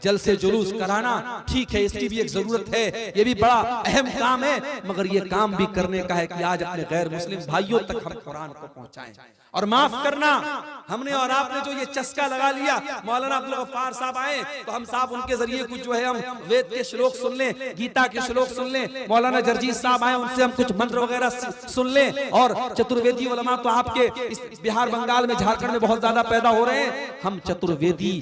[SPEAKER 1] जल से जुलूस कराना ठीक है, इसकी भी एक जरूरत है, ये भी बड़ा अहम काम है, मगर ये काम भी करने का है कि आज अपने गैर मुस्लिम भाइयों तक हम कुरान को पहुंचाएं। और माफ करना, हमने और आपने जो ये चस्का लगा लिया, मौलाना अब्दुल गफ्फार साहब आए तो हम साहब उनके जरिए कुछ जो है हम वेद के श्लोक सुन लें, गीता के श्लोक सुन लें, मौलाना जर्जीज साहब आए उनसे हम कुछ मंत्र वगैरह सुन लें, और चतुर्वेदी उलमा तो आपके इस बिहार, बंगाल में, झारखंड में बहुत ज्यादा पैदा हो रहे हैं। हम चतुर्वेदी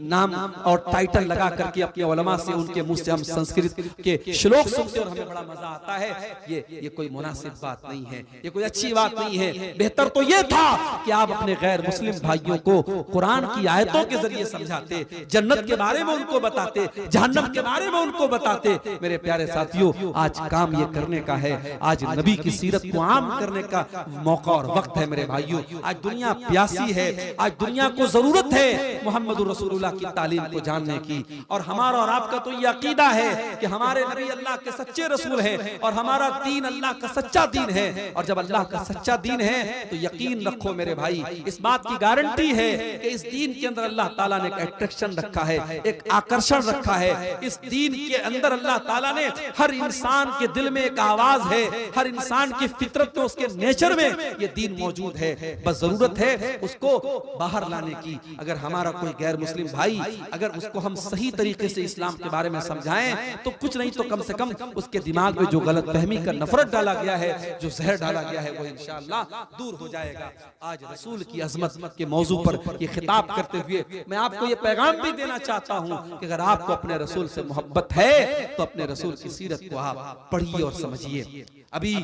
[SPEAKER 1] नाम और टाइटल लगा करके अपने उलमा से, उनके मुंह से हम संस्कृत के श्लोक सुनते और हमें बड़ा मजा आता है। ये कोई मुनासिब बात नहीं है, ये कोई अच्छी बात नहीं है। बेहतर तो ये था कि आप अपने गैर मुस्लिम भाइयों को कुरान की आयतों के जरिए समझाते, जन्नत के बारे में उनको बताते, जहन्नम के बारे में उनको बताते। मेरे प्यारे साथियों, आज काम ये करने का है, आज नबी की सीरत को आम करने का मौका और वक्त है। मेरे भाइयों, आज दुनिया प्यासी है, आज दुनिया को जरूरत है मोहम्मद रसूलुल्लाह की तालीम को जानने की। और हमारा और आपका तो ये अकीदा है कि हमारे नबी अल्लाह के सच्चे रसूल हैं और हमारा दीन अल्लाह का सच्चा दीन है। और जब अल्लाह का सच्चा दीन है तो यकीन रखो मेरे भाई, इस बात की गारंटी है कि इस दीन के अंदर अल्लाह ताला ने एक अट्रैक्शन रखा है, एक आकर्षण रखा है। इस दीन के अंदर अल्लाह ताला ने हर इंसान के दिल में एक आवाज है, हर इंसान की फितरत में, उसके नेचर में ये दीन मौजूद है। बस जरूरत है उसको बाहर लाने की। अगर हमारा कोई गैर मुस्लिम भाई, अगर उसको हम सही तरीके से इस्लाम के बारे में समझाएं तो कुछ नहीं तो कम से कम उसके दिमाग में जो गलतफहमी का नफरत डाला गया है, जो जहर डाला गया है, वो इंशाअल्लाह दूर हो जाएगा। आज रसूल की अजमत के मौजू पर ये खिताब करते हुए मैं आपको ये पैगाम भी देना चाहता हूं कि अगर आपको अपने रसूल से मोहब्बत है तो अपने रसूल की सीरत को आप पढ़िए और समझिए। अभी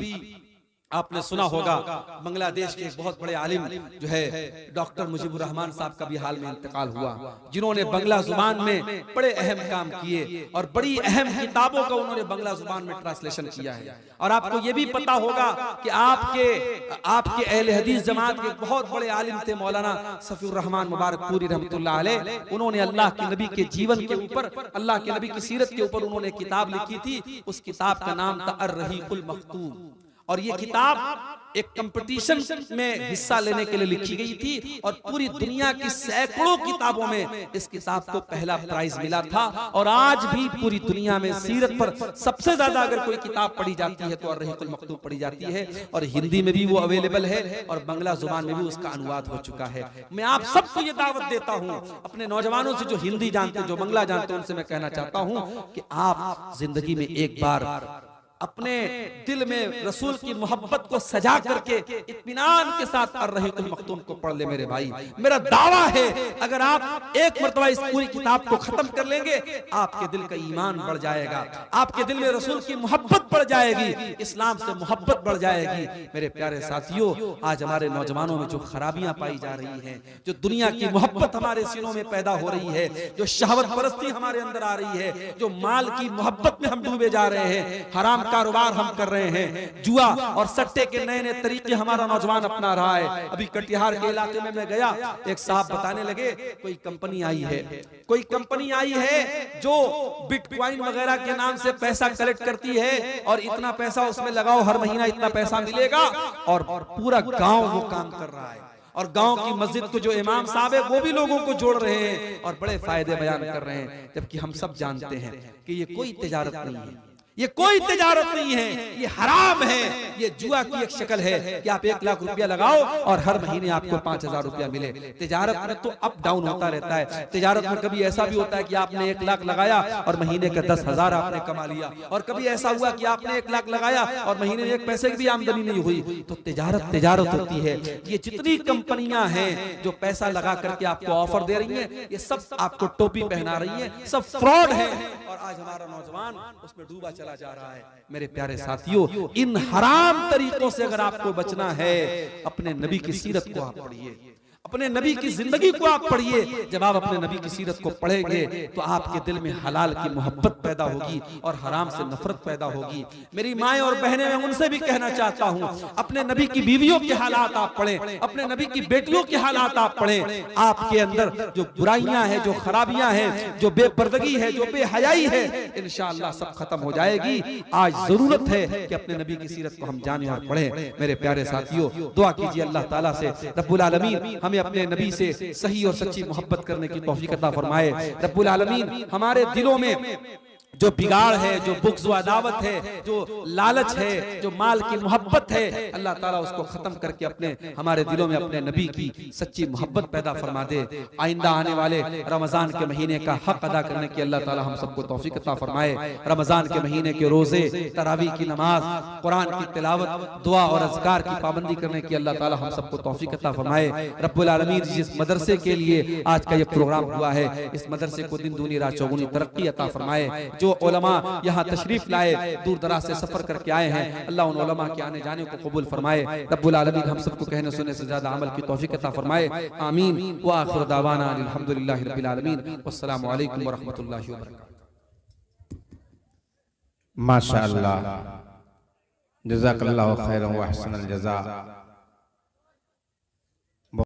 [SPEAKER 1] आपने सुना होगा बांग्लादेश के एक बहुत बड़े आलिम जो है डॉक्टर मुजीबुर रहमान साहब का भी हाल में इंतकाल हुआ, जिन्होंने बंगला जुबान में बड़े अहम काम किए और बड़ी अहम किताबों का उन्होंने बंगला जुबान में ट्रांसलेशन किया है। और आपको ये भी पता होगा कि आपके अहले हदीस जमात के बहुत बड़े आलिम थे मौलाना सफीउर रहमान मुबारकपुरी रहमतुल्लाह अलैह। उन्होंने अल्लाह के नबी के जीवन के ऊपर, अल्लाह के नबी की सीरत के ऊपर उन्होंने किताब लिखी थी। उस किताब का नाम था अर्रहीकुल मख्तूम। और ये किताब एक कंपटीशन में हिस्सा लेने के लिए लिखी गई थी और पूरी दुनिया की सैकड़ों किताबों में इस किताब को पहला प्राइज मिला था। और आज भी पूरी दुनिया में सीरत पर सबसे ज्यादा अगर कोई किताब पढ़ी जाती है तो अर्रहीकुल मख्तूम पढ़ी जाती है। और हिंदी में भी वो अवेलेबल है और बांग्ला जुबान में भी उसका अनुवाद हो चुका है। मैं आप सबको ये दावत देता हूँ, अपने नौजवानों से जो हिंदी जानते हैं, जो बांग्ला जानते हैं, उनसे मैं कहना चाहता हूँ कि आप जिंदगी में एक बार अपने दिल में रसूल की मोहब्बत को सजा करके इत्मीनान के साथ अर्रहीकुल मख्तूम को पढ़ ले मेरे भाई। मेरा दावा है अगर आप एक मर्तबा इस पूरी किताब को खत्म कर लेंगे, आपके दिल का ईमान बढ़ जाएगा, आपके दिल में रसूल की मोहब्बत बढ़ जाएगी, इस्लाम से मोहब्बत बढ़ जाएगी। मेरे प्यारे साथियों, आज हमारे नौजवानों में जो खराबियां पाई जा रही हैं, जो दुनिया की मोहब्बत हमारे सीनों में पैदा हो रही है, जो शहवत परस्ती हमारे अंदर आ रही है, जो माल की मोहब्बत में हम डूबे जा रहे हैं, हराम कारोबार हम कर रहे हैं, जुआ और सट्टे के नए नए तरीके हमारा नौजवान अपना रहा है। अभी कटिहार के इलाके में मैं गया, एक साहब बताने लगे कोई कंपनी आई है जो बिटकॉइन वगैरह के नाम से पैसा कलेक्ट करती है और इतना पैसा उसमें लगाओ, हर महीना इतना पैसा मिलेगा, और पूरा गांव वो काम कर रहा है। और गांव की मस्जिद को जो इमाम साहब है वो भी लोगों को जोड़ रहे हैं और बड़े फायदे बयान कर रहे हैं, जबकि हम सब जानते हैं कि ये कोई तिजारत नहीं है, ये कोई तिजारत नहीं है, ये हराम है, ये जुआ की एक शक्ल है कि आप 1 लाख रुपया लगाओ और हर महीने आपको 5,000 रुपया मिले। तिजारत में तो अप डाउन होता रहता है। तिजारत में कभी ऐसा भी होता है कि आपने 1 लाख लगाया और महीने का 10,000 आपने कमा लिया, और कभी ऐसा हुआ कि आपने 1 लाख लगाया और महीने में 1 पैसे की भी आमदनी नहीं हुई। तो तिजारत होती है। ये जितनी कंपनियां हैं जो पैसा लगा करके आपको ऑफर दे रही है, ये सब आपको टोपी पहना रही है, सब फ्रॉड है, और आज हमारा नौजवान उसमें डूबा चला जा रहा है। मेरे प्यारे साथियों, इन हराम तरीकों से अगर आपको बचना है, अपने नबी की सीरत को आप पढ़िए, अपने नबी की जिंदगी को आप पढ़िए। जब आप अपने नबी की सीरत को पढ़ेंगे तो आपके दिल में हलाल की मोहब्बत पैदा होगी और हराम से नफरत पैदा होगी। मेरी माएं और बहनें, मैं उनसे भी कहना चाहता हूं, अपने नबी की बीवियों के हालात आप पढ़ें, अपने नबी की बेटियों के हालात आप पढ़ें। आपके अंदर जो बुराइयां हैं, जो खराबियां हैं, जो बेपर्दगी है, जो बेहयाई है, इंशाअल्लाह सब खत्म हो जाएगी। आज जरूरत है कि अपने नबी की सीरत को हम जानें और पढ़ें। मेरे प्यारे साथियों, दुआ कीजिए अल्लाह ताला से रब्बुल आलमीन हमें अपने नबी से सही और सच्ची मोहब्बत करने की तौफीक अता फरमाए। रब्बुल आलमीन हमारे दिलों में जो बिगाड़ है, जो बुग़्ज़ व अदावत है, जो लालच है, जो माल की मोहब्बत है, अल्लाह ताला उसको खत्म करके अपने हमारे दिलों में अपने नबी की सच्ची मोहब्बत पैदा फरमा दे। आइंदा आने वाले रमजान के महीने का हक अदा करने की अल्लाह ताला हम सबको तौफीक अता फरमाए। रमजान के महीने के रोजे, तरावी की नमाज, कुरान की तिलावत, दुआ और अज़कार की पाबंदी करने की अल्लाह ताला हम सबको तौफीक अता फरमाए। रब्बुल आलमीन जिस मदरसे के लिए आज का ये प्रोग्राम हुआ है, इस मदरसे को दिन दूनी रात चौगुनी तरक्की अता फरमाए। जो उलमा यहाँ तशरीफ लाए, दूर दराज से सफर करके आए हैं, अल्लाह उन उलमा के आने जाने को कबूल फरमाए। रब्बुल आलमीन हम सबको कहने सुनने से ज्यादा अमल की तौफीक अता फरमाए। आमीन व आखिर दावाना अल्हम्दुलिल्लाहि रब्बिल आलमीन। वस्सलामु अलैकुम व रहमतुल्लाहि व बरकातहू।
[SPEAKER 2] माशाअल्लाह, जज़ाकल्लाहु खैरन व अहसनल जज़ा।